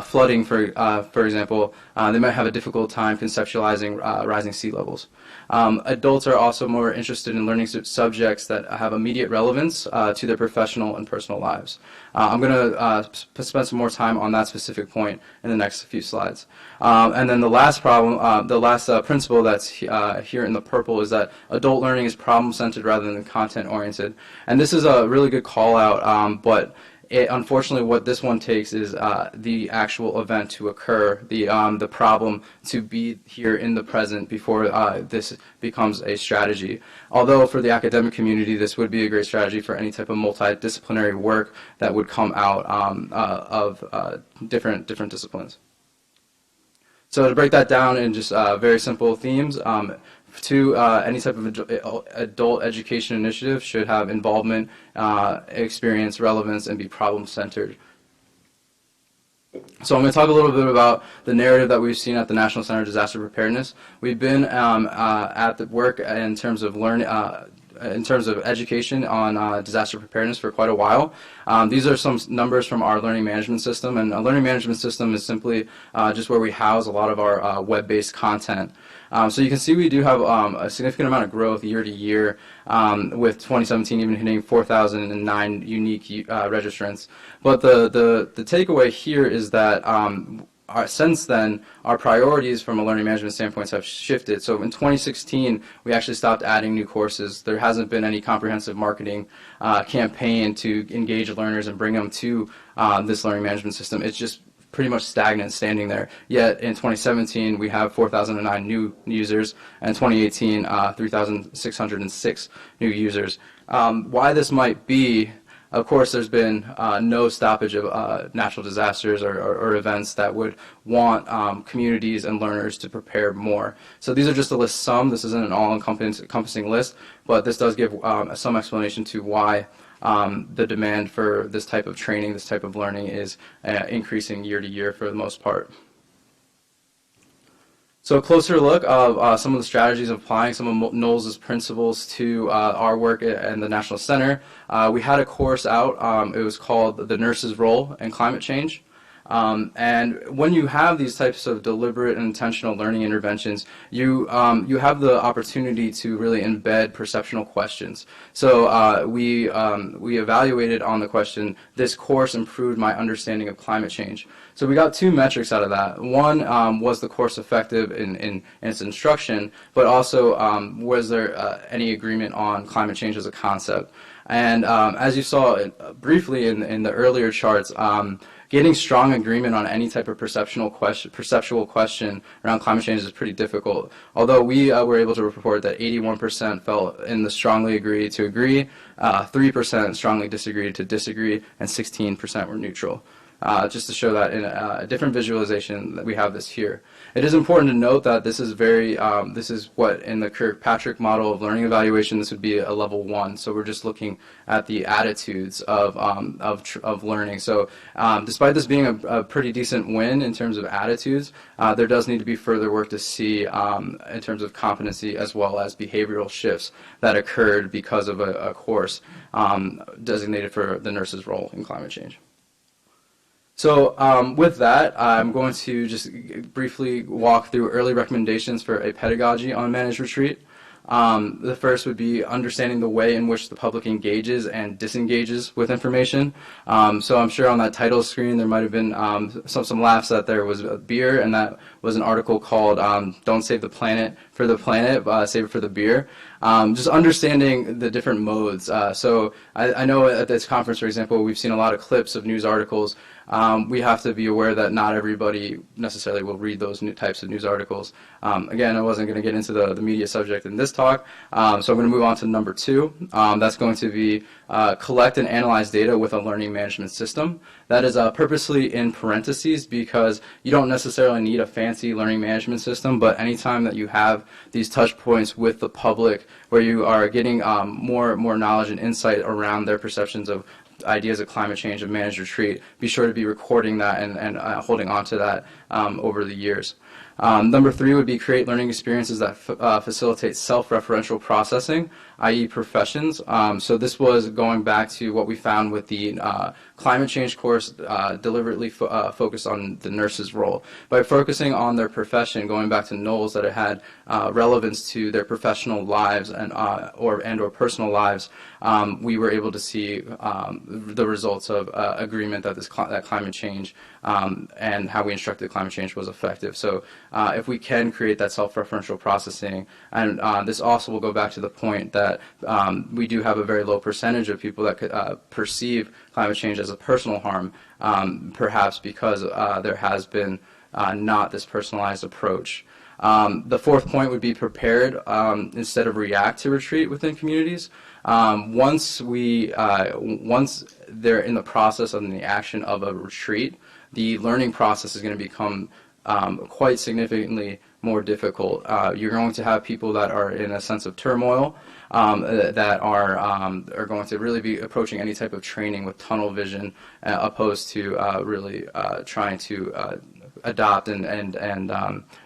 flooding, for example, they might have a difficult time conceptualizing rising sea levels. Adults are also more interested in learning subjects that have immediate relevance to their professional and personal lives. I'm going to spend some more time on that specific point in the next few slides. And then the last principle that's here in the purple is that adult learning is problem-centered rather than content-oriented. And this is a really good call-out, but unfortunately, what this one takes is the actual event to occur, the problem to be here in the present before this becomes a strategy. Although for the academic community, this would be a great strategy for any type of multidisciplinary work that would come out of different disciplines. So to break that down in just very simple themes, any type of adult education initiative should have involvement, experience, relevance, and be problem-centered. So I'm going to talk a little bit about the narrative that we've seen at the National Center of Disaster Preparedness. We've been at the work in terms of education on disaster preparedness for quite a while. These are some numbers from our learning management system, and a learning management system is simply just where we house a lot of our web-based content. So you can see we do have a significant amount of growth year to year, with 2017 even hitting 4,009 unique registrants. But the takeaway here is that since then, our priorities from a learning management standpoint have shifted. So in 2016, we actually stopped adding new courses. There hasn't been any comprehensive marketing campaign to engage learners and bring them to this learning management system. It's just pretty much stagnant, standing there. Yet in 2017, we have 4,009 new users, and 2018, 3,606 new users. Why this might be Of course, there's been no stoppage of natural disasters or events that would want communities and learners to prepare more. So these are just a list some. This isn't an all-encompassing list, but this does give some explanation to why the demand for this type of training, this type of learning is increasing year to year for the most part. So a closer look of some of the strategies of applying some of Knowles' principles to our work in the National Center. We had a course out. It was called The Nurse's Role in Climate Change. And when you have these types of deliberate and intentional learning interventions, you have the opportunity to really embed perceptual questions. So we evaluated on the question, this course improved my understanding of climate change. So we got two metrics out of that. One was the course effective in its instruction, but also was there any agreement on climate change as a concept. And as you saw briefly in the earlier charts, getting strong agreement on any type of perceptual question around climate change is pretty difficult. Although we were able to report that 81% felt in the strongly agree to agree, 3% strongly disagreed to disagree, and 16% were neutral. Just to show that in a different visualization that we have this here. It is important to note that this is this is what in the Kirkpatrick model of learning evaluation, this would be a level 1. So we're just looking at the attitudes of learning. So despite this being a pretty decent win in terms of attitudes, there does need to be further work to see in terms of competency as well as behavioral shifts that occurred because of a course designated for the nurse's role in climate change. So with that, I'm going to just briefly walk through early recommendations for a pedagogy on managed retreat. The first would be understanding the way in which the public engages and disengages with information. So I'm sure on that title screen there might have been some laughs that there was a beer, and that was an article called Don't Save the Planet for the Planet, Save it for the Beer. Just understanding the different modes. So I know at this conference, for example, we've seen a lot of clips of news articles. We have to be aware that not everybody necessarily will read those new types of news articles. Again, I wasn't going to get into the media subject in this talk, so I'm going to move on to number 2. That's going to be collect and analyze data with a learning management system. That is purposely in parentheses because you don't necessarily need a fancy learning management system, but anytime that you have these touch points with the public where you are getting more knowledge and insight around their perceptions of ideas of climate change and managed retreat, be sure to be recording that and holding on to that over the years. Number 3 would be create learning experiences that facilitate self-referential processing, i.e. professions. So this was going back to what we found with the climate change course, deliberately focused on the nurse's role. By focusing on their profession, going back to Knowles, that it had relevance to their professional lives and or personal lives, we were able to see the results of agreement that that climate change and how we instructed climate change was effective. So if we can create that self-referential processing, and this also will go back to the point that we do have a very low percentage of people that could perceive climate change as a personal harm, perhaps because there has been not this personalized approach. The 4th point would be prepared instead of react to retreat within communities. Once they're in the process of the action of a retreat, the learning process is going to become quite significantly more difficult. You're going to have people that are in a sense of turmoil, that are going to really be approaching any type of training with tunnel vision, opposed to really trying to adopt and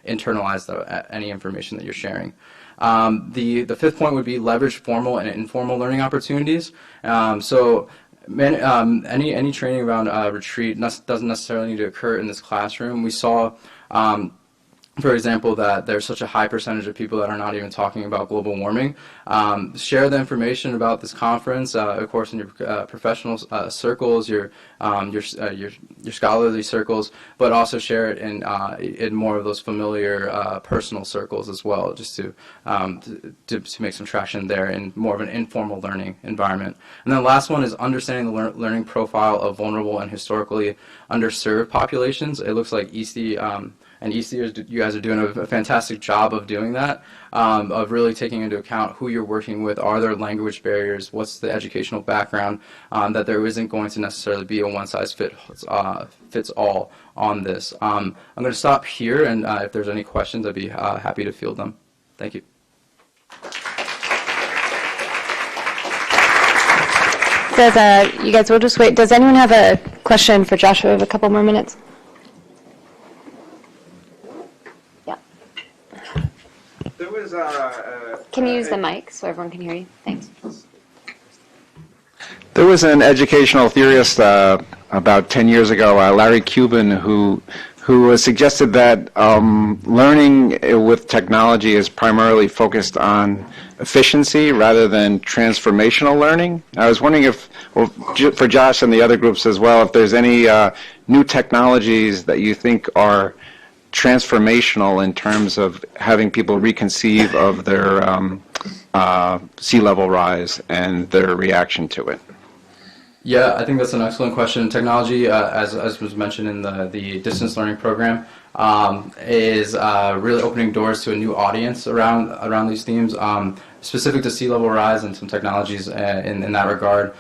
internalize any information that you're sharing. The 5th point would be leverage formal and informal learning opportunities. So any training around retreat doesn't necessarily need to occur in this classroom. We saw, for example, that there's such a high percentage of people that are not even talking about global warming. Share the information about this conference, of course, in your professional circles, your scholarly circles, but also share it in more of those familiar personal circles as well, just to make some traction there in more of an informal learning environment. And then the last one is understanding the learning profile of vulnerable and historically underserved populations. It looks like Eastie and Eastie, you guys are doing a fantastic job of doing that, of really taking into account who you're working with. Are there language barriers? What's the educational background? That there isn't going to necessarily be a one-size-fits all on this. I'm going to stop here, and if there's any questions, I'd be happy to field them. Thank you. You guys will just wait. Does anyone have a question for Joshua? We have a couple more minutes. Yeah. There was Can you use the mic so everyone can hear you? Thanks. There was an educational theorist about 10 years ago, Larry Cuban, who suggested that learning with technology is primarily focused on efficiency rather than transformational learning. I was wondering if, for Josh and the other groups as well, if there's any new technologies that you think are transformational in terms of having people reconceive of their sea level rise and their reaction to it. Yeah, I think that's an excellent question. Technology, as was mentioned in the distance learning program, is really opening doors to a new audience around these themes, specific to sea level rise and some technologies in that regard.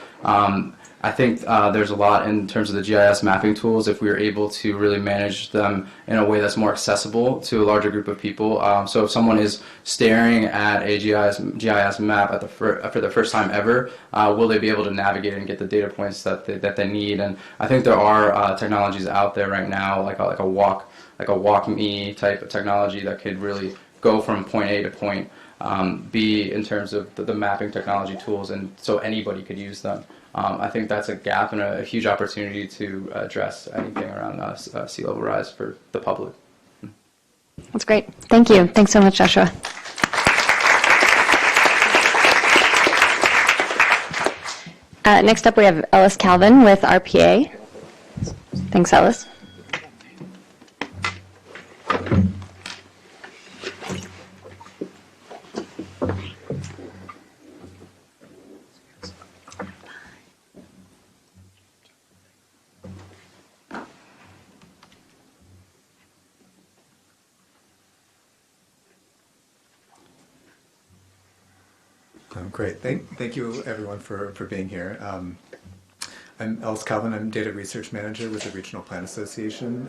I think there's a lot in terms of the GIS mapping tools if we are able to really manage them in a way that's more accessible to a larger group of people. So if someone is staring at a GIS map for the first time ever, will they be able to navigate and get the data points that they need? And I think there are technologies out there right now, like a walk me type of technology that could really go from point A to point B in terms of the mapping technology tools, and so anybody could use them. I think that's a gap and a huge opportunity to address anything around sea level rise for the public. That's great. Thank you. Thanks so much, Joshua. Next up, we have Ellis Calvin with RPA. Thanks, Ellis. Great. Thank you, everyone, for being here. I'm Ellis Calvin. I'm Data Research Manager with the Regional Plan Association.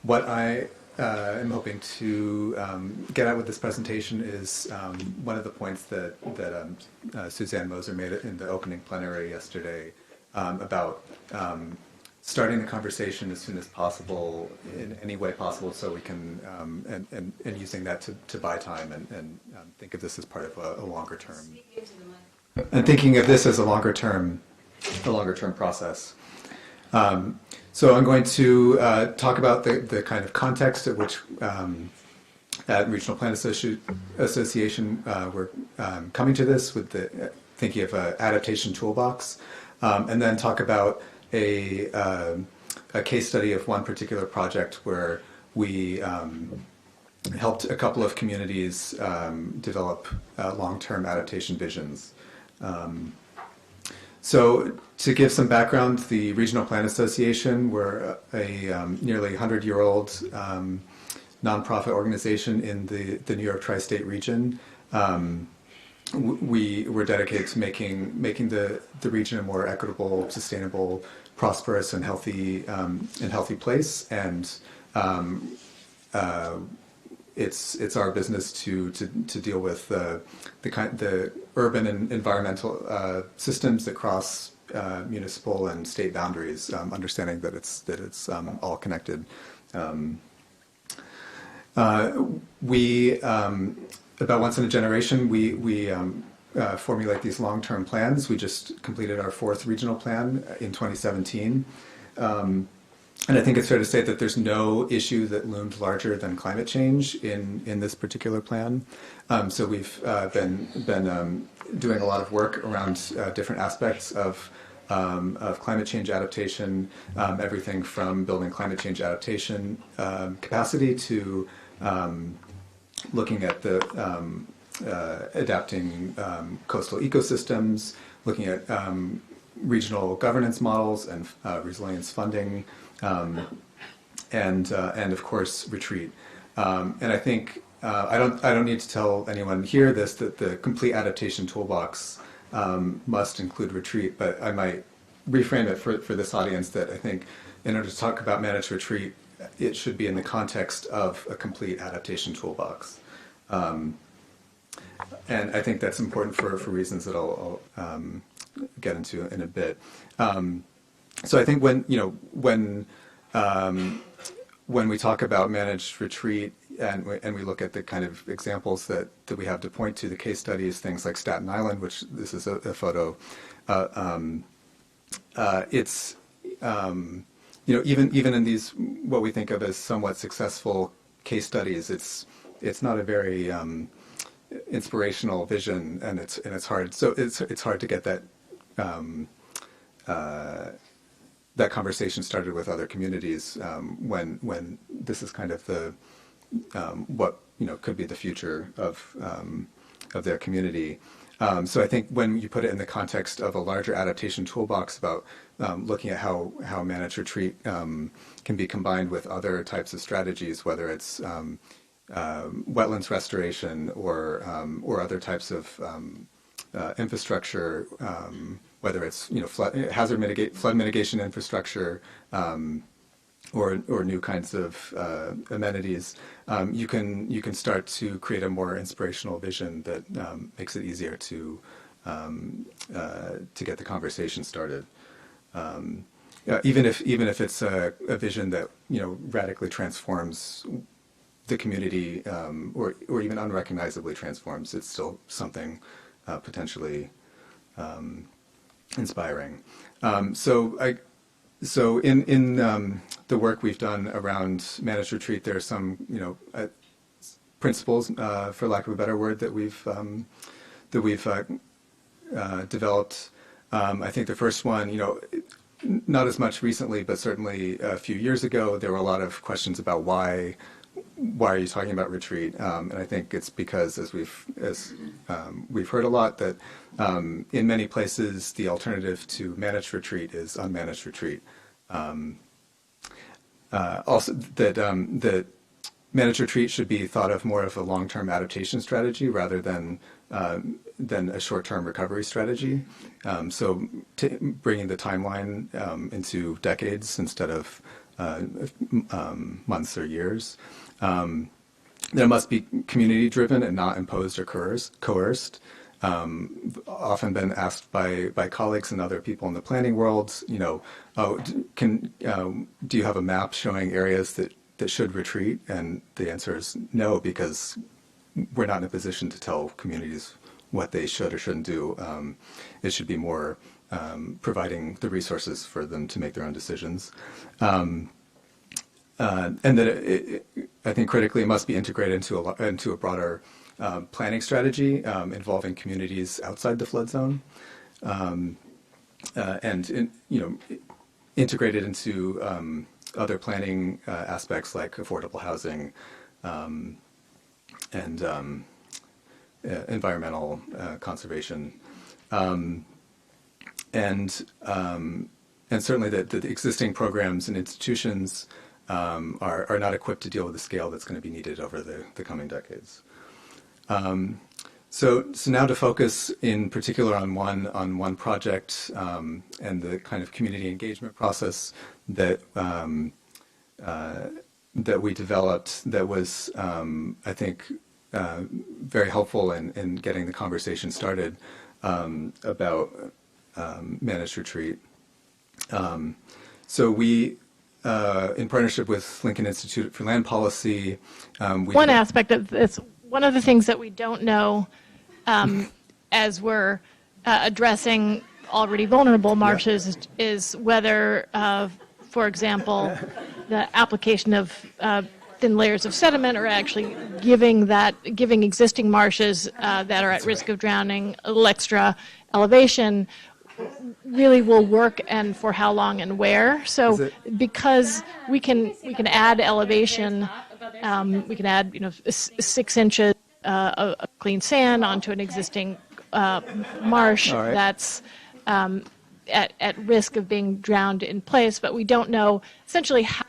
What I am hoping to get at with this presentation is one of the points that Suzanne Moser made in the opening plenary yesterday about starting the conversation as soon as possible, in any way possible, so we can, and using that to buy time and think of this as part of a longer term. And thinking of this as a longer term process. So I'm going to talk about the kind of context at which at Regional Plan Association we're coming to this with the thinking of an adaptation toolbox, and then talk about a case study of one particular project where we helped a couple of communities develop long-term adaptation visions. So to give some background, the Regional Plan Association, we're a nearly 100-year-old nonprofit organization in the New York tri-state region. We were dedicated to making the region a more equitable, sustainable, prosperous, and healthy place. And it's our business to deal with the urban and environmental systems that cross municipal and state boundaries, understanding that it's all connected. We about once in a generation we formulate these long-term plans. We just completed our 4th regional plan in 2017. And I think it's fair to say that there's no issue that loomed larger than climate change in this particular plan. So we've been doing a lot of work around different aspects of climate change adaptation, everything from building climate change adaptation capacity to looking at the adapting coastal ecosystems, looking at regional governance models and resilience funding, and of course retreat. And I think I don't need to tell anyone here this, that the complete adaptation toolbox must include retreat, but I might reframe it for this audience that I think in order to talk about managed retreat, it should be in the context of a complete adaptation toolbox. And I think that's important for reasons that I'll get into in a bit. So I think when we talk about managed retreat and we look at the kind of examples that we have to point to, the case studies, things like Staten Island, which this is a photo, it's even in these what we think of as somewhat successful case studies, it's not a very inspirational vision, and it's hard. So it's hard to get that that conversation started with other communities when this is kind of the what could be the future of their community. So I think when you put it in the context of a larger adaptation toolbox about looking at how managed retreat can be combined with other types of strategies, whether it's wetlands restoration or other types of infrastructure, whether it's flood mitigation infrastructure or new kinds of amenities, you can start to create a more inspirational vision that makes it easier to get the conversation started. Even if it's a vision that radically transforms the community or even unrecognizably transforms, it's still something potentially inspiring. So in the work we've done around managed retreat, there are some principles, for lack of a better word, that we've developed. I think the first one, not as much recently, but certainly a few years ago, there were a lot of questions about why are you talking about retreat? And I think it's because, as we've heard a lot, that in many places the alternative to managed retreat is unmanaged retreat. Also, that managed retreat should be thought of more of a long-term adaptation strategy rather than a short-term recovery strategy. So bringing the timeline into decades instead of months or years. There must be community-driven and not imposed or coerced. Often been asked by colleagues and other people in the planning world, do you have a map showing areas that should retreat? And the answer is no, because we're not in a position to tell communities what they should or shouldn't do. It should be more providing the resources for them to make their own decisions. And that I think critically it must be integrated into a broader planning strategy involving communities outside the flood zone, and integrated into other planning aspects like affordable housing and environmental conservation, and certainly that the existing programs and institutions are not equipped to deal with the scale that's going to be needed over the coming decades. So now to focus in particular on one project and the kind of community engagement process that we developed that was, I think, very helpful in getting the conversation started about managed retreat. So we, in partnership with Lincoln Institute for Land Policy, one aspect of this, one of the things that we don't know as we're addressing already vulnerable marshes is whether, for example, the application of thin layers of sediment are actually giving existing marshes that are at risk of drowning a little extra elevation really will work, and for how long and where. So because we can add elevation, we can add 6 inches of clean sand onto an existing marsh that's at risk of being drowned in place, but we don't know essentially how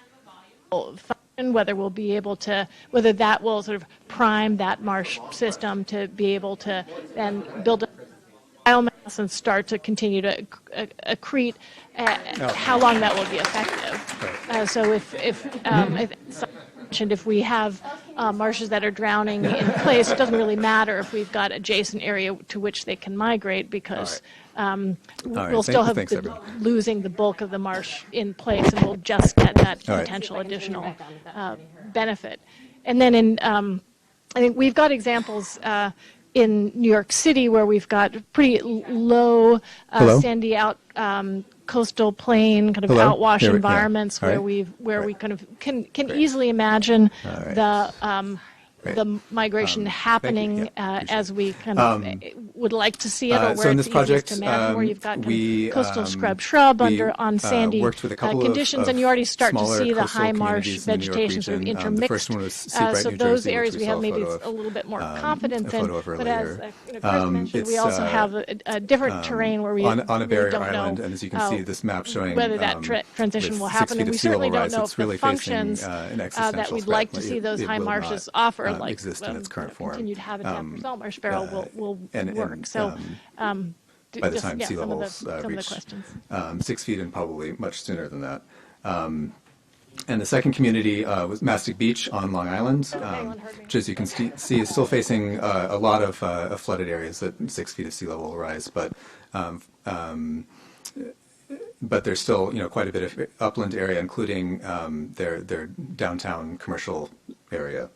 function, whether we'll be able to, whether that will sort of prime that marsh system to be able to then build a biomass and start to continue to accrete, how long that will be effective. So if we have marshes that are drowning in place, it doesn't really matter if we've got adjacent area to which they can migrate, because we'll still have losing the bulk of the marsh in place, and we'll just get that potential additional benefit. And then I think we've got examples in New York City where we've got pretty low sandy out coastal plain kind of outwash environments where we kind of can easily imagine the migration happening as we kind of would like to see it, or where so in it's this project, easiest to imagine, where you've got kind of coastal scrub shrub on sandy conditions, and you already start to see the high marsh vegetation sort of intermixed. So those areas we have maybe a little bit more confidence in, but as Chris mentioned, we also have a different terrain where we on a barrier don't island, know and as you can see, this map showing whether that transition will happen, and we certainly don't know if the functions that we'd like to see those high marshes offer, like exist in its current form. Continued habitat for salt marsh sparrow will work. So by the time sea levels some of the reach questions. 6 feet, and probably much sooner than that. And the second community was Mastic Beach on Long Island, which, as you can see, is still facing a lot of flooded areas at 6 feet of sea level rise, but there's still quite a bit of upland area, including their downtown commercial area.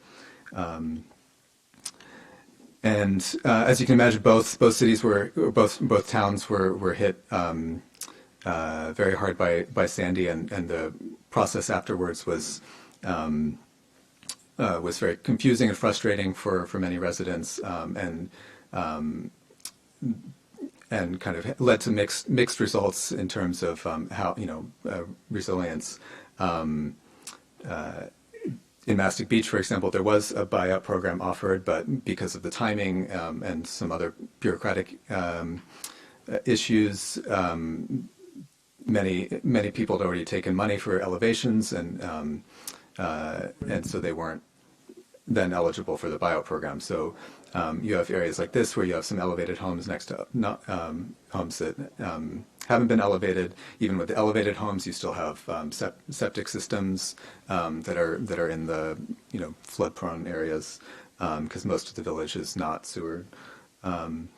And as you can imagine, both cities both towns were hit very hard by Sandy, and the process afterwards was very confusing and frustrating for many residents, and kind of led to mixed results in terms of how resilience. In Mastic Beach, for example, there was a buyout program offered, but because of the timing and some other bureaucratic issues, many people had already taken money for elevations, and so they weren't then eligible for the buyout program. So you have areas like this where you have some elevated homes next to homes that haven't been elevated. Even with the elevated homes, you still have septic systems that are in the flood-prone areas, because most of the village is not sewered. And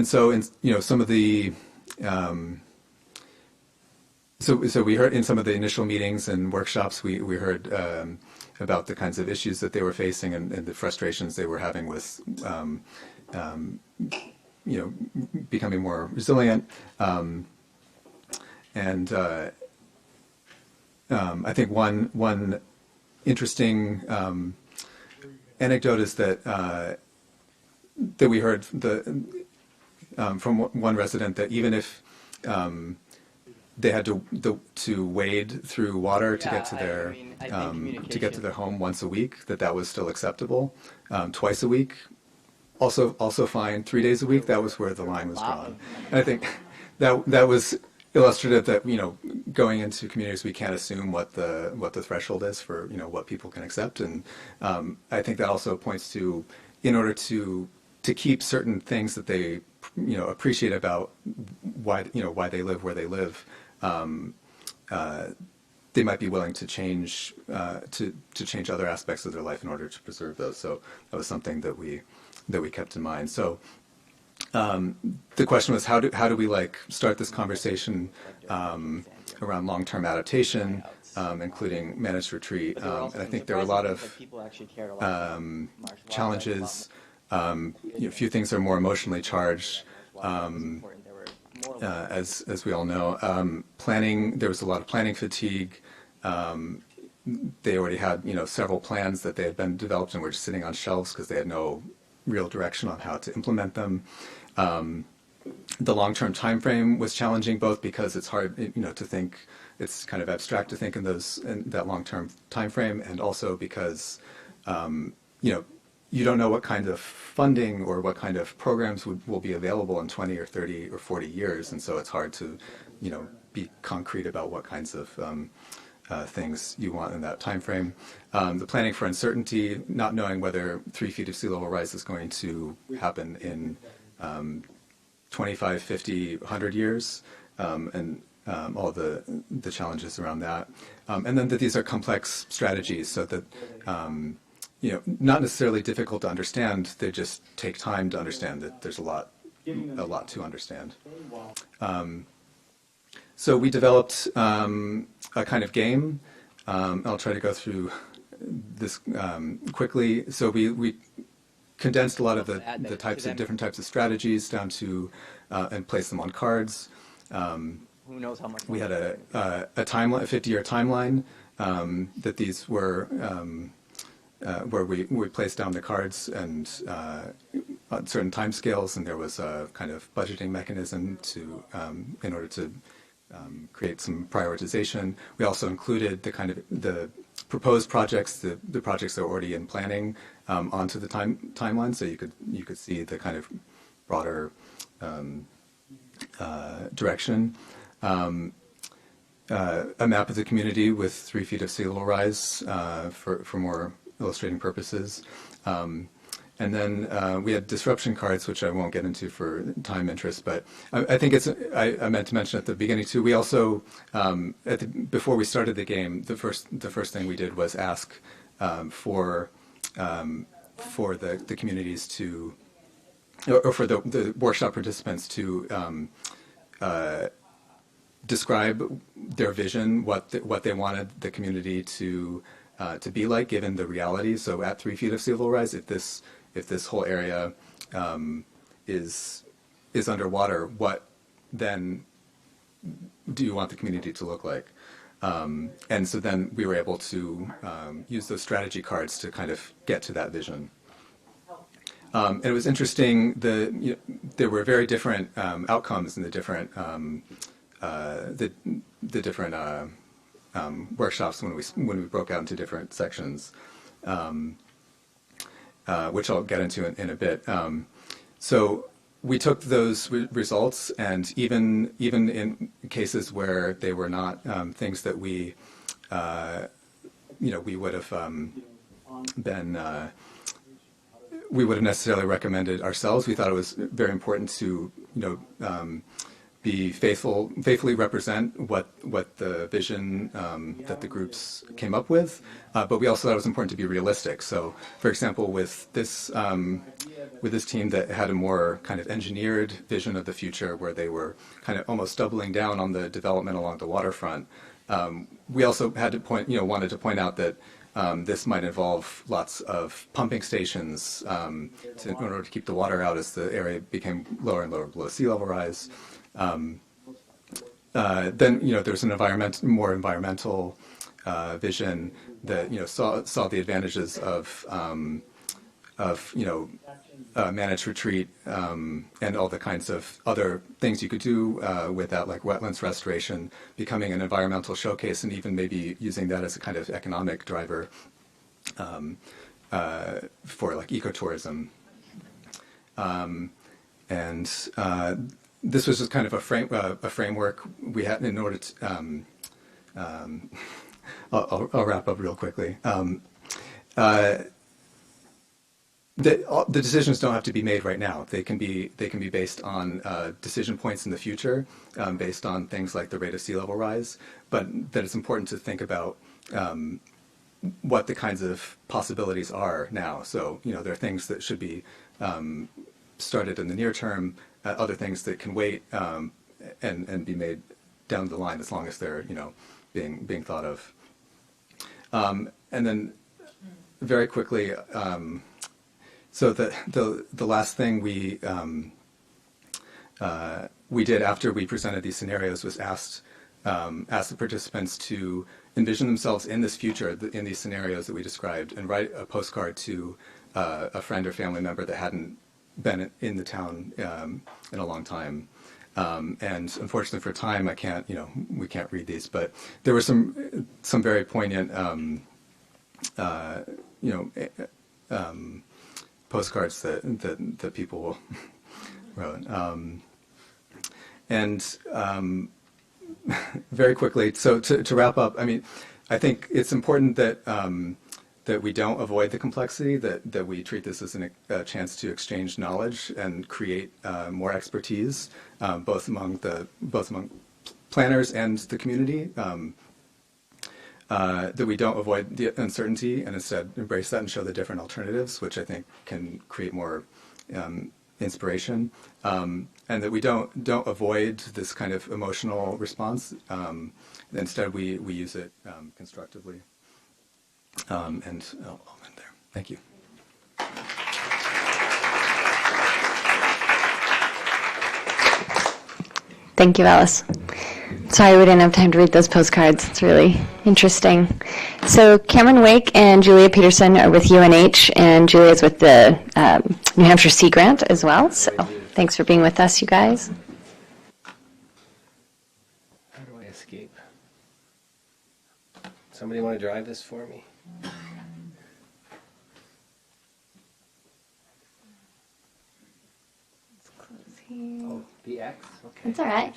so in some of the so we heard in some of the initial meetings and workshops, we heard about the kinds of issues that they were facing, and the frustrations they were having with becoming more resilient. And I think one interesting anecdote is that we heard from one resident that even if they had to wade through water to get to their home once a week, that was still acceptable. Twice a week, also fine. 3 days a week, that was where the line was drawn. And I think that was illustrative that going into communities, we can't assume what the threshold is for what people can accept. And I think that also points to, in order to keep certain things that they appreciate about why they live where they live, they might be willing to change change other aspects of their life in order to preserve those. So that was something that we kept in mind. So the question was, how do we start this conversation around long-term adaptation, including managed retreat? And I think there were a lot of challenges. A few things are more emotionally charged. As we all know, planning. There was a lot of planning fatigue. They already had several plans that they had been developed and were just sitting on shelves because they had no real direction on how to implement them. The long-term time frame was challenging, both because it's hard to think, it's kind of abstract to think in that long-term time frame, and also because you don't know what kind of funding or what kind of programs will be available in 20 or 30 or 40 years, and so it's hard to be concrete about what kinds of things you want in that time frame. The planning for uncertainty, not knowing whether 3 feet of sea level rise is going to happen in 25, 50, 100 years, and all the challenges around that. And then that these are complex strategies, so that not necessarily difficult to understand, they just take time to understand, that there's a lot to understand. So we developed a kind of game. I'll try to go through this quickly. So we condensed a lot of the different types of strategies down to and placed them on cards. Who knows how much? We had a timeline, a 50-year timeline that these were where we placed down the cards and on certain time scales, and there was a kind of budgeting mechanism to in order to create some prioritization. We also included the proposed projects, the projects that were already in planning onto the timeline, so you could see the kind of broader direction. A map of the community with 3 feet of sea level rise for more illustrating purposes. And then we had disruption cards, which I won't get into for time interest, but I think I meant to mention at the beginning too, we also, before we started the game, the first thing we did was ask for the communities to, or for the workshop participants to describe their vision, what they wanted the community to be like, given the reality. So at 3 feet of sea level rise, if this whole area is underwater, what then do you want the community to look like? And so then we were able to use those strategy cards to kind of get to that vision. And it was interesting. There were very different outcomes in the different workshops when we broke out into different sections, which I'll get into in a bit. So we took those results, and even in cases where they were not things that we would have we would have necessarily recommended ourselves, we thought it was very important to be faithfully represent what the vision that the groups came up with, but we also thought it was important to be realistic. So, for example, with this team that had a more kind of engineered vision of the future, where they were kind of almost doubling down on the development along the waterfront, we also had to wanted to point out that this might involve lots of pumping stations in order to keep the water out as the area became lower and lower below sea level rise. Then there's an more environmental vision that saw the advantages of managed retreat and all the kinds of other things you could do with that, like wetlands restoration, becoming an environmental showcase, and even maybe using that as a kind of economic driver for like ecotourism. This was just kind of a framework we had in order to. I'll wrap up real quickly. The decisions don't have to be made right now. They can be based on decision points in the future, based on things like the rate of sea level rise. But that it's important to think about what the kinds of possibilities are now. So there are things that should be started in the near term, other things that can wait and be made down the line, as long as they're being thought of. And then very quickly. So the last thing we did after we presented these scenarios was asked the participants to envision themselves in this future, in these scenarios that we described, and write a postcard to a friend or family member that hadn't been in the town in a long time. And unfortunately for time, we can't read these, but there were some very poignant postcards that people wrote, and very quickly, so to wrap up, I mean, I think it's important that that we don't avoid the complexity, that we treat this as a chance to exchange knowledge and create more expertise, both among planners and the community. That we don't avoid the uncertainty and instead embrace that and show the different alternatives, which I think can create more inspiration, and that we don't avoid this kind of emotional response. Instead, we use it constructively. And I'll end there. Thank you. Thank you, Alice. Sorry we didn't have time to read those postcards. It's really interesting. So Cameron Wake and Julia Peterson are with UNH, and Julia's with the New Hampshire Sea Grant as well. So thanks for being with us, you guys. How do I escape? Somebody want to drive this for me? Let's close here. Oh, the X? Okay. That's all right.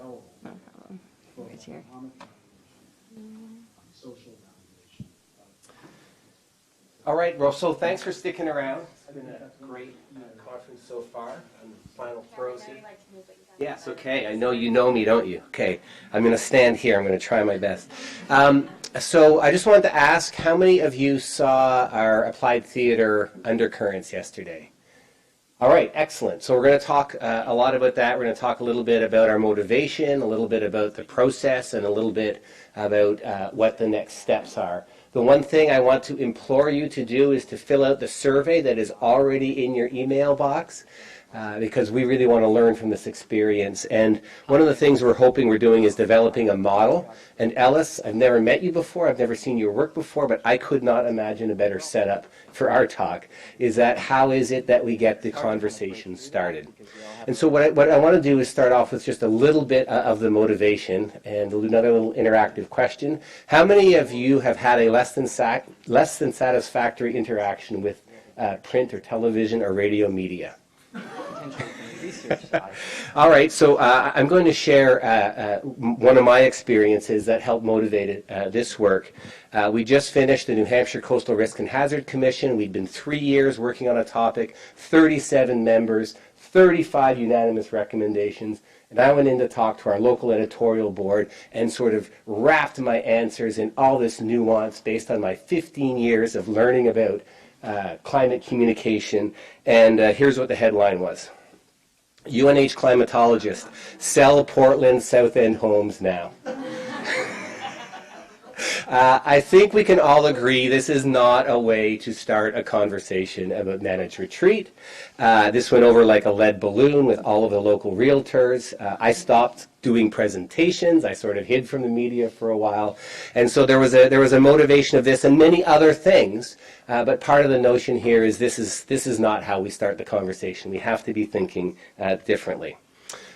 Oh. No problem. Right here. All right, well, so thanks for sticking around. It's been a great conference so far. On the final throws here. Yes, okay. I know you know me, don't you? Okay. I'm going to stand here. I'm going to try my best. So I just wanted to ask, how many of you saw our Applied Theater Undercurrents yesterday? All right, excellent. So we're going to talk a lot about that. We're going to talk a little bit about our motivation, a little bit about the process, and a little bit about what the next steps are. The one thing I want to implore you to do is to fill out the survey that is already in your email box. Because we really want to learn from this experience. And one of the things we're hoping we're doing is developing a model. And Ellis, I've never met you before, I've never seen your work before, but I could not imagine a better setup for our talk, is that how is it that we get the conversation started? And so what I want to do is start off with just a little bit of the motivation, and we'll do another little interactive question. How many of you have had a less than satisfactory interaction with print or television or radio media? All right, so I'm going to share one of my experiences that helped motivate this work. We just finished the New Hampshire Coastal Risk and Hazard Commission. We'd been 3 years working on a topic, 37 members, 35 unanimous recommendations, and I went in to talk to our local editorial board and sort of wrapped my answers in all this nuance based on my 15 years of learning about climate communication, and here's what the headline was. UNH climatologist, sell Portland South End homes now. I think we can all agree this is not a way to start a conversation about managed retreat. This went over like a lead balloon with all of the local realtors. I stopped doing presentations. I sort of hid from the media for a while. And so there was a motivation of this and many other things. But part of the notion here is this is not how we start the conversation. We have to be thinking differently.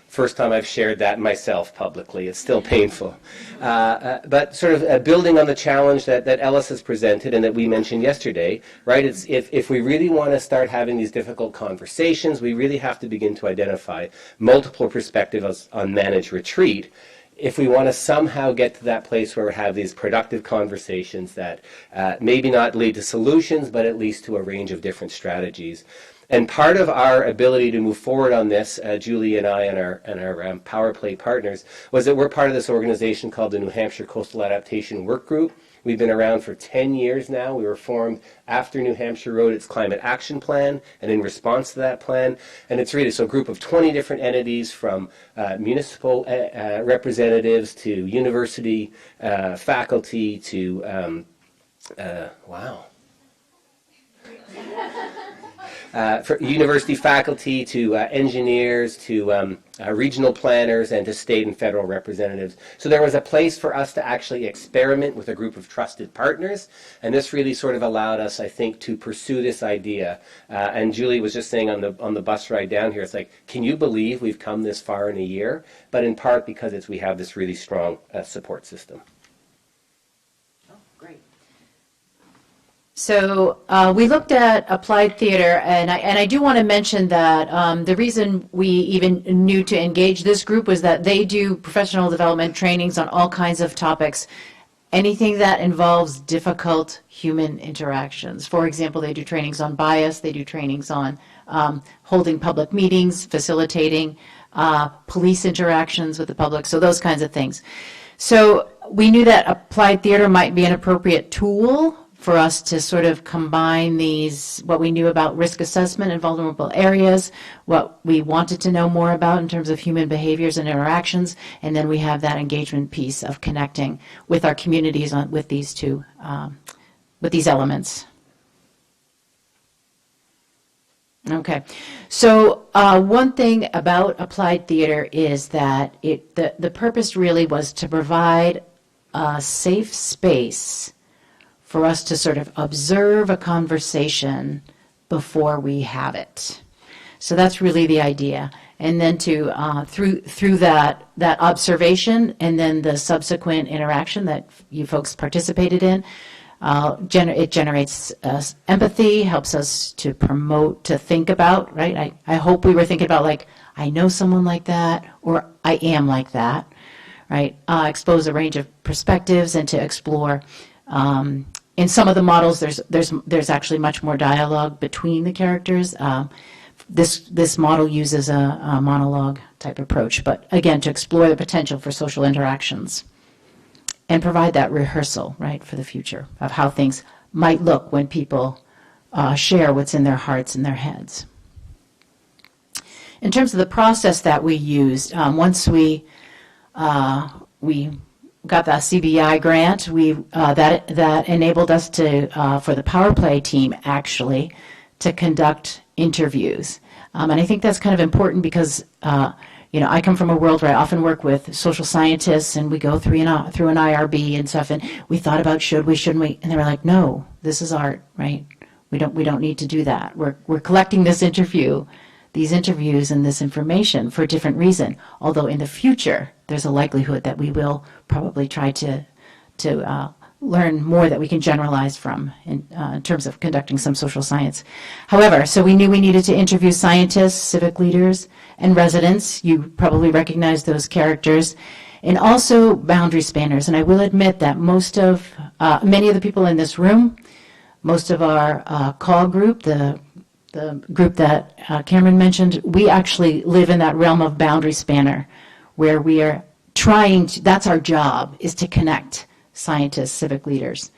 First time I've shared that myself publicly. It's still painful. But sort of building on the challenge that Ellis has presented and that we mentioned yesterday, right? It's if we really want to start having these difficult conversations, we really have to begin to identify multiple perspectives on managed retreat if we want to somehow get to that place where we have these productive conversations that maybe not lead to solutions, but at least to a range of different strategies. And part of our ability to move forward on this, Julie and I and our Power Play partners, was that we're part of this organization called the New Hampshire Coastal Adaptation Work Group. We've been around for 10 years now. We were formed after New Hampshire wrote its climate action plan and in response to that plan. And it's really a group of 20 different entities from municipal representatives to university faculty to, wow. For university faculty to engineers to regional planners and to state and federal representatives. So there was a place for us to actually experiment with a group of trusted partners, and this really sort of allowed us, I think, to pursue this idea. And Julie was just saying on the bus ride down here, it's like, can you believe we've come this far in a year? But in part because we have this really strong support system. Oh, great. So we looked at applied theater, and I do want to mention that the reason we even knew to engage this group was that they do professional development trainings on all kinds of topics, anything that involves difficult human interactions. For example, they do trainings on bias, they do trainings on holding public meetings, facilitating police interactions with the public, so those kinds of things. So we knew that applied theater might be an appropriate tool for us to sort of combine these, what we knew about risk assessment in vulnerable areas, what we wanted to know more about in terms of human behaviors and interactions, and then we have that engagement piece of connecting with our communities with these two, with these elements. Okay, so one thing about applied theater is that the purpose really was to provide a safe space for us to sort of observe a conversation before we have it. So that's really the idea. And then to, through that observation and then the subsequent interaction that you folks participated in, it generates empathy, helps us to promote, to think about, right? I hope we were thinking about, like, I know someone like that, or I am like that, right? Expose a range of perspectives and to explore. In some of the models, there's actually much more dialogue between the characters. This model uses a monologue type approach, but again, to explore the potential for social interactions and provide that rehearsal, right, for the future of how things might look when people share what's in their hearts and their heads. In terms of the process that we used, once we got the CBI grant, that enabled us to, for the Power Play team actually, to conduct interviews. And I think that's kind of important because, I come from a world where I often work with social scientists, and we go through an IRB and stuff, and we thought about should we, shouldn't we, and they were like, no, this is art, right? We don't need to do that. We're collecting these interviews and this information for a different reason. Although in the future, there's a likelihood that we will probably try to learn more that we can generalize from in terms of conducting some social science. However, so we knew we needed to interview scientists, civic leaders, and residents. You probably recognize those characters. And also boundary spanners. And I will admit that many of the people in this room, most of our call group, the group that Cameron mentioned, we actually live in that realm of boundary spanner where we are trying to, that's our job, is to connect scientists, civic leaders,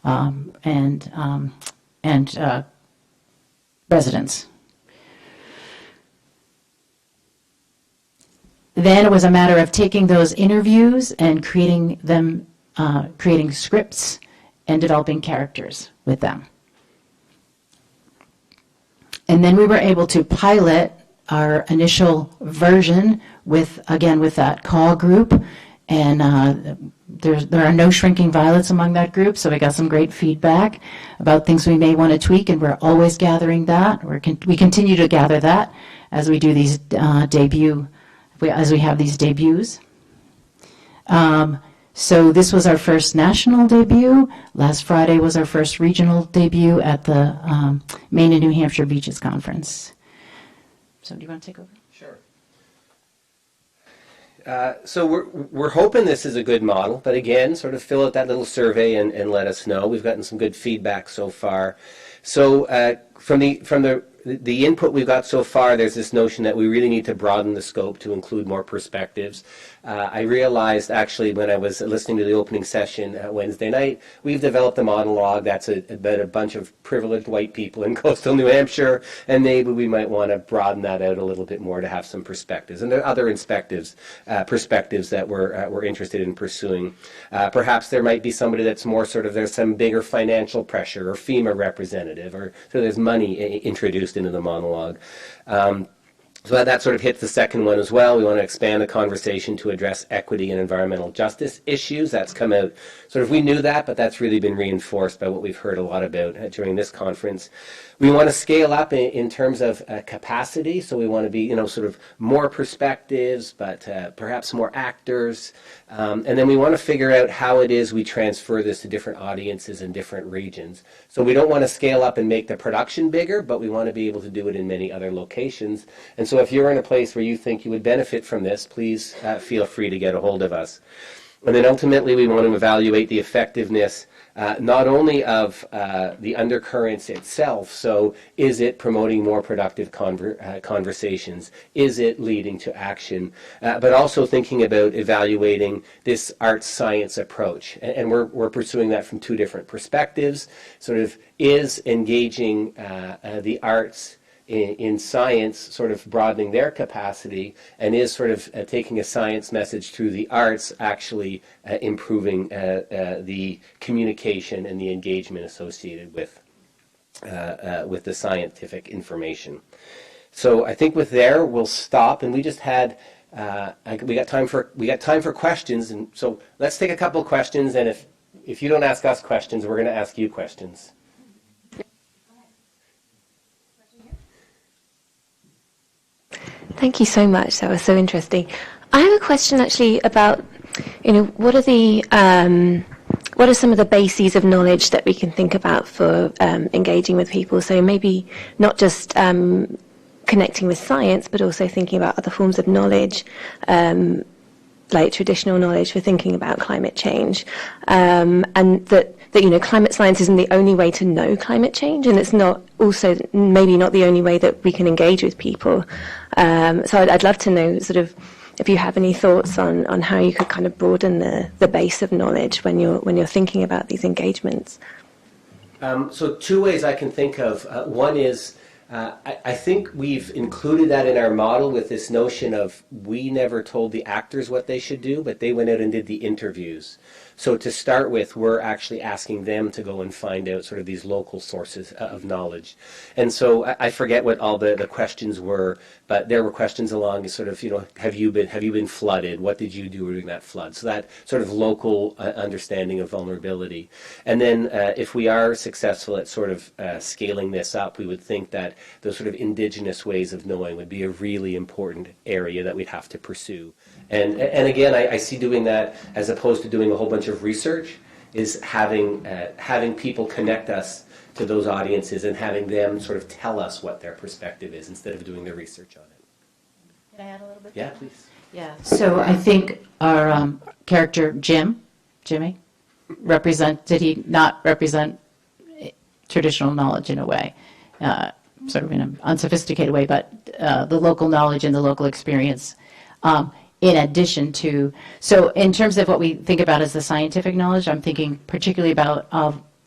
and residents. Then it was a matter of taking those interviews and creating scripts and developing characters with them. And then we were able to pilot our initial version with that call group, and there are no shrinking violets among that group, so we got some great feedback about things we may want to tweak, and we're always gathering that. We continue to gather that as we do these as we have these debuts. So this was our first national debut. Last Friday was our first regional debut at the Maine and New Hampshire Beaches Conference. So do you want to take over? Sure. So we're hoping this is a good model, but again, sort of fill out that little survey and let us know. We've gotten some good feedback so far. So from the input we've got so far, there's this notion that we really need to broaden the scope to include more perspectives. I realized actually when I was listening to the opening session Wednesday night, we've developed a monologue that's about a bunch of privileged white people in coastal New Hampshire, and maybe we might want to broaden that out a little bit more to have some perspectives. And there are other perspectives that we're interested in pursuing. Perhaps there might be somebody that's more sort of, there's some bigger financial pressure or FEMA representative, or so there's money introduced into the monologue. So that sort of hits the second one as well. We want to expand the conversation to address equity and environmental justice issues. That's come out sort of, we knew that, but that's really been reinforced by what we've heard a lot about during this conference. We want to scale up in terms of capacity. So we want to be, sort of more perspectives, but perhaps more actors. And then we want to figure out how it is we transfer this to different audiences in different regions. So we don't want to scale up and make the production bigger, but we want to be able to do it in many other locations. And so if you're in a place where you think you would benefit from this, please feel free to get a hold of us. And then ultimately we want to evaluate the effectiveness not only of the undercurrents itself, so is it promoting more productive conversations? Is it leading to action? But also thinking about evaluating this arts-science approach. And we're pursuing that from two different perspectives. Sort of, is engaging the arts in science sort of broadening their capacity, and is sort of taking a science message through the arts actually improving the communication and the engagement associated with the scientific information. So I think with there we'll stop, and we just had we got time for questions, and so let's take a couple questions, and if you don't ask us questions, we're going to ask you questions. Thank you so much. That was so interesting. I have a question actually about, what are some of the bases of knowledge that we can think about for engaging with people? So maybe not just connecting with science, but also thinking about other forms of knowledge, like traditional knowledge for thinking about climate change, and that climate science isn't the only way to know climate change, and it's not also maybe not the only way that we can engage with people. So I'd love to know sort of if you have any thoughts on how you could kind of broaden the base of knowledge when you're thinking about these engagements. So two ways I can think of. One is I think we've included that in our model with this notion of we never told the actors what they should do, but they went out and did the interviews. So to start with, we're actually asking them to go and find out sort of these local sources of knowledge. And so I forget what all the questions were, but there were questions along sort of, have you been flooded? What did you do during that flood? So that sort of local understanding of vulnerability. And then if we are successful at sort of scaling this up, we would think that those sort of indigenous ways of knowing would be a really important area that we'd have to pursue. And again, I see doing that as opposed to doing a whole bunch of research, is having people connect us to those audiences and having them sort of tell us what their perspective is instead of doing the research on it. Can I add a little bit? Yeah, please. Yeah. So I think our character Jimmy, did he not represent traditional knowledge in a way, sort of in an unsophisticated way, but the local knowledge and the local experience. In addition to, so in terms of what we think about as the scientific knowledge, I'm thinking particularly about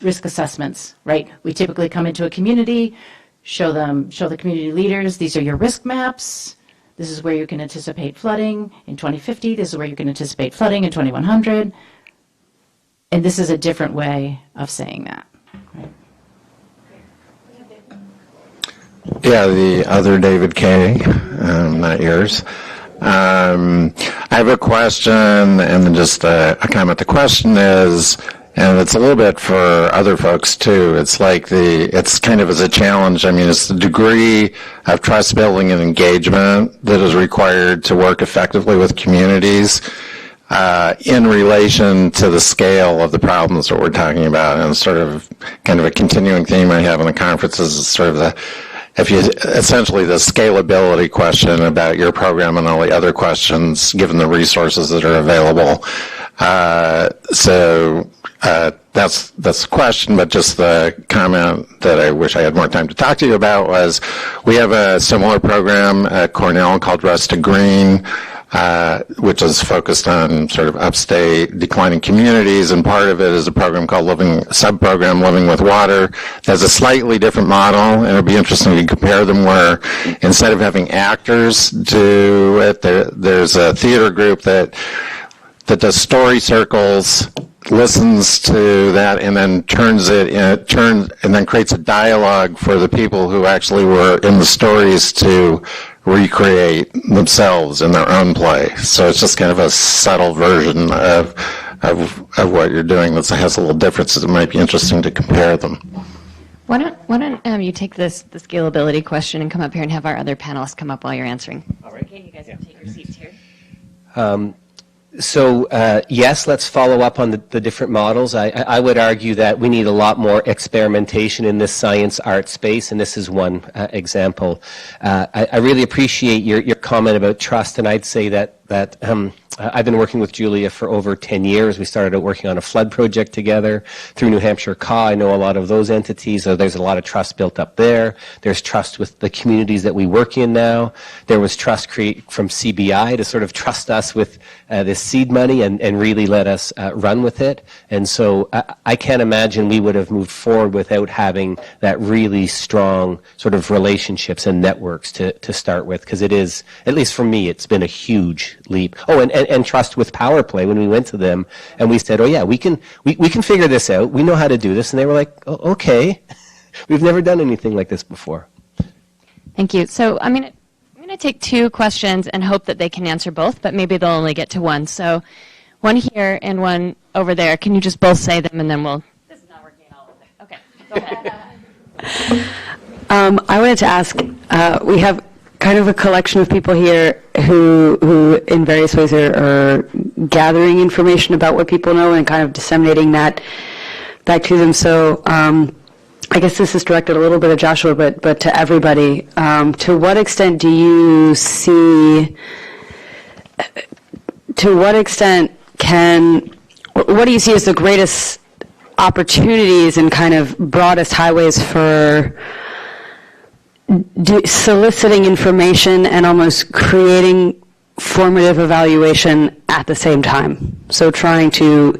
risk assessments, right? We typically come into a community, show the community leaders, these are your risk maps, this is where you can anticipate flooding in 2050, this is where you can anticipate flooding in 2100, and this is a different way of saying that. Right? Yeah, the other David K., not yours. I have a question and then just a comment. The question is, and it's a little bit for other folks too, it's kind of as a challenge. I mean, it's the degree of trust building and engagement that is required to work effectively with communities in relation to the scale of the problems that we're talking about. And sort of kind of a continuing theme I have in the conferences is sort of essentially the scalability question about your program and all the other questions given the resources that are available. So that's the question, but just the comment that I wish I had more time to talk to you about was we have a similar program at Cornell called Rust to Green, which is focused on sort of upstate declining communities, and part of it is a program called Subprogram Living with Water. It has a slightly different model, and it'll be interesting to compare them, where instead of having actors do it, there's a theater group that does story circles, listens to that, and then and then creates a dialogue for the people who actually were in the stories to recreate themselves in their own play. So it's just kind of a subtle version of what you're doing that has a little differences. It might be interesting to compare them. Why don't you take the scalability question and come up here and have our other panelists come up while you're answering. All right. Okay, you guys can take your seats here. Yes, let's follow up on the different models. I would argue that we need a lot more experimentation in this science art space, and this is one example. I really appreciate your comment about trust, and I'd say that I've been working with Julia for over 10 years. We started out working on a flood project together through New Hampshire CA. I know a lot of those entities, so there's a lot of trust built up there. There's trust with the communities that we work in now. There was trust from CBI to sort of trust us with this seed money and really let us run with it. And so I can't imagine we would have moved forward without having that really strong sort of relationships and networks to start with, because it is, at least for me, it's been a huge leap. Oh, and trust with Power Play when we went to them and we said, oh yeah, we can figure this out. We know how to do this. And they were like, oh, okay. We've never done anything like this before. Thank you. So I'm going to take two questions and hope that they can answer both, but maybe they'll only get to one. So one here and one over there. Can you just both say them and then we'll... This is not working at all. Okay, go ahead. I wanted to ask, we have kind of a collection of people here who in various ways are gathering information about what people know and kind of disseminating that back to them. So I guess this is directed a little bit at Joshua, but to everybody. To what extent do you see, what do you see as the greatest opportunities and kind of broadest highways for soliciting information and almost creating formative evaluation at the same time? So trying to,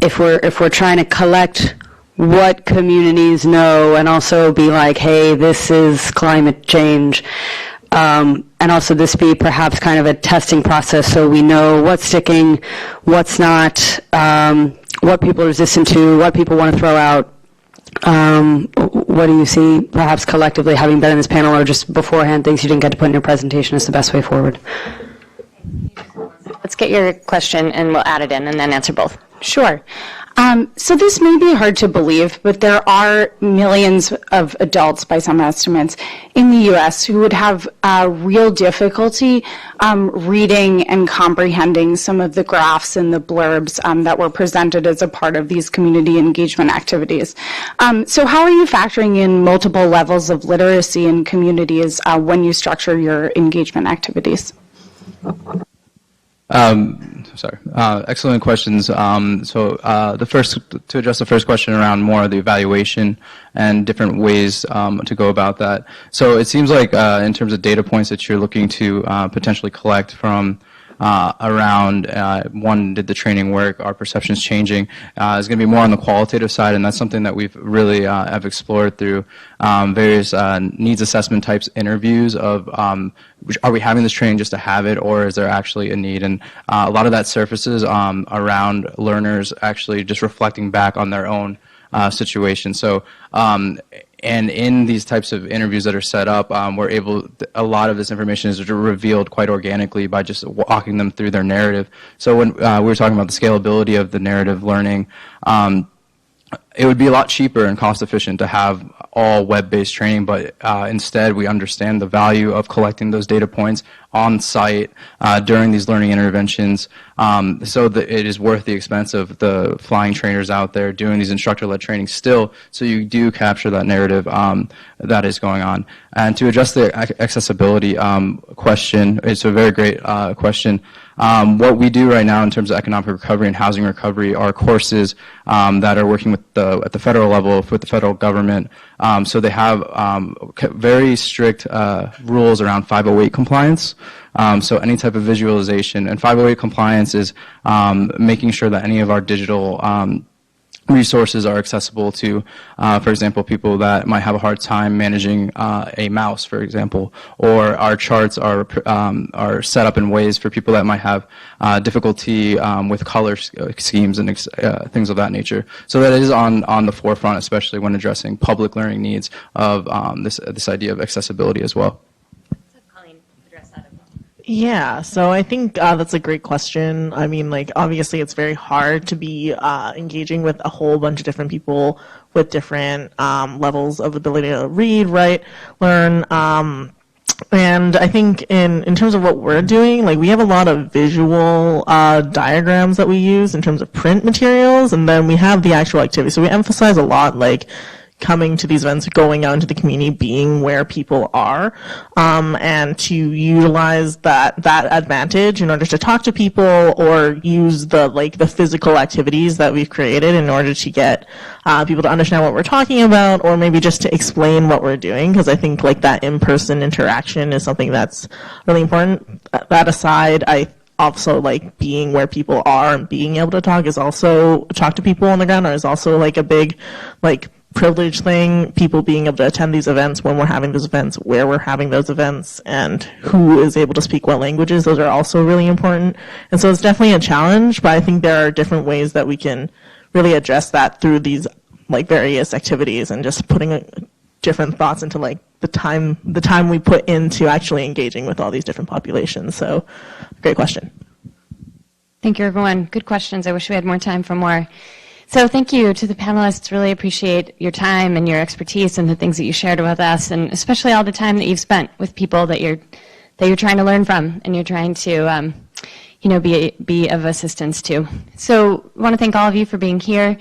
if we're trying to collect what communities know and also be like, hey, this is climate change, and also this be perhaps kind of a testing process so we know what's sticking, what's not, what people are resistant to, what people want to throw out. What do you see, perhaps collectively, having been in this panel or just beforehand, things you didn't get to put in your presentation is the best way forward? Let's get your question and we'll add it in and then answer both. Sure. So this may be hard to believe, but there are millions of adults, by some estimates, in the U.S. who would have real difficulty reading and comprehending some of the graphs and the blurbs that were presented as a part of these community engagement activities. So how are you factoring in multiple levels of literacy in communities when you structure your engagement activities? Excellent questions. To address the first question around more of the evaluation and different ways to go about that. So it seems like in terms of data points that you're looking to potentially collect from around one, did the training work, are perceptions changing, is going to be more on the qualitative side, and that's something that we've really have explored through various needs assessment types interviews of are we having this training just to have it, or is there actually a need? And a lot of that surfaces around learners actually just reflecting back on their own situation. So and in these types of interviews that are set up, a lot of this information is revealed quite organically by just walking them through their narrative. So when we were talking about the scalability of the narrative learning, it would be a lot cheaper and cost efficient to have all web-based training, but instead we understand the value of collecting those data points on site during these learning interventions, so that it is worth the expense of the flying trainers out there doing these instructor-led trainings still, so you do capture that narrative that is going on. And to address the accessibility question, it's a very great question. What we do right now in terms of economic recovery and housing recovery are courses that are working with at the federal level with the federal government. So they have very strict rules around 508 compliance. So any type of visualization, and 508 compliance is making sure that any of our digital resources are accessible to, for example, people that might have a hard time managing a mouse, for example, or our charts are set up in ways for people that might have difficulty with color schemes and things of that nature. So that is on the forefront, especially when addressing public learning needs of this idea of accessibility as well. Yeah, so I think that's a great question. I mean, like, obviously it's very hard to be engaging with a whole bunch of different people with different levels of ability to read, write, learn. And I think in terms of what we're doing, like, we have a lot of visual diagrams that we use in terms of print materials, and then we have the actual activity. So we emphasize a lot, like, coming to these events, going out into the community, being where people are, and to utilize that advantage in order to talk to people or use the physical activities that we've created in order to get people to understand what we're talking about, or maybe just to explain what we're doing, because I think like that in-person interaction is something that's really important. That aside, I also like being where people are and being able to talk to people on the ground is also like a big privilege thing, people being able to attend these events, when we're having those events, where we're having those events, and who is able to speak what languages. Those are also really important. And so it's definitely a challenge, but I think there are different ways that we can really address that through these various activities and just putting different thoughts into the time we put into actually engaging with all these different populations. So great question. Thank you, everyone. Good questions. I wish we had more time for more. So thank you to the panelists. Really appreciate your time and your expertise and the things that you shared with us, and especially all the time that you've spent with people that you're trying to learn from and you're trying to be of assistance to. So I want to thank all of you for being here.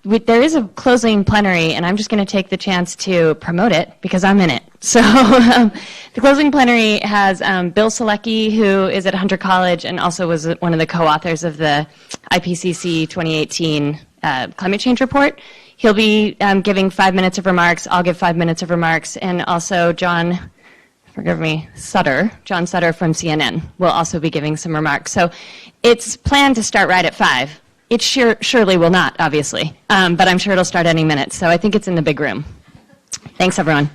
There is a closing plenary, and I'm just going to take the chance to promote it because I'm in it. So the closing plenary has Bill Selecki, who is at Hunter College and also was one of the co-authors of the IPCC 2018 Climate Change Report. He'll be giving 5 minutes of remarks. I'll give 5 minutes of remarks. And also John Sutter from CNN will also be giving some remarks. So it's planned to start right at 5. It surely will not, obviously, but I'm sure it'll start any minute. So I think it's in the big room. Thanks, everyone.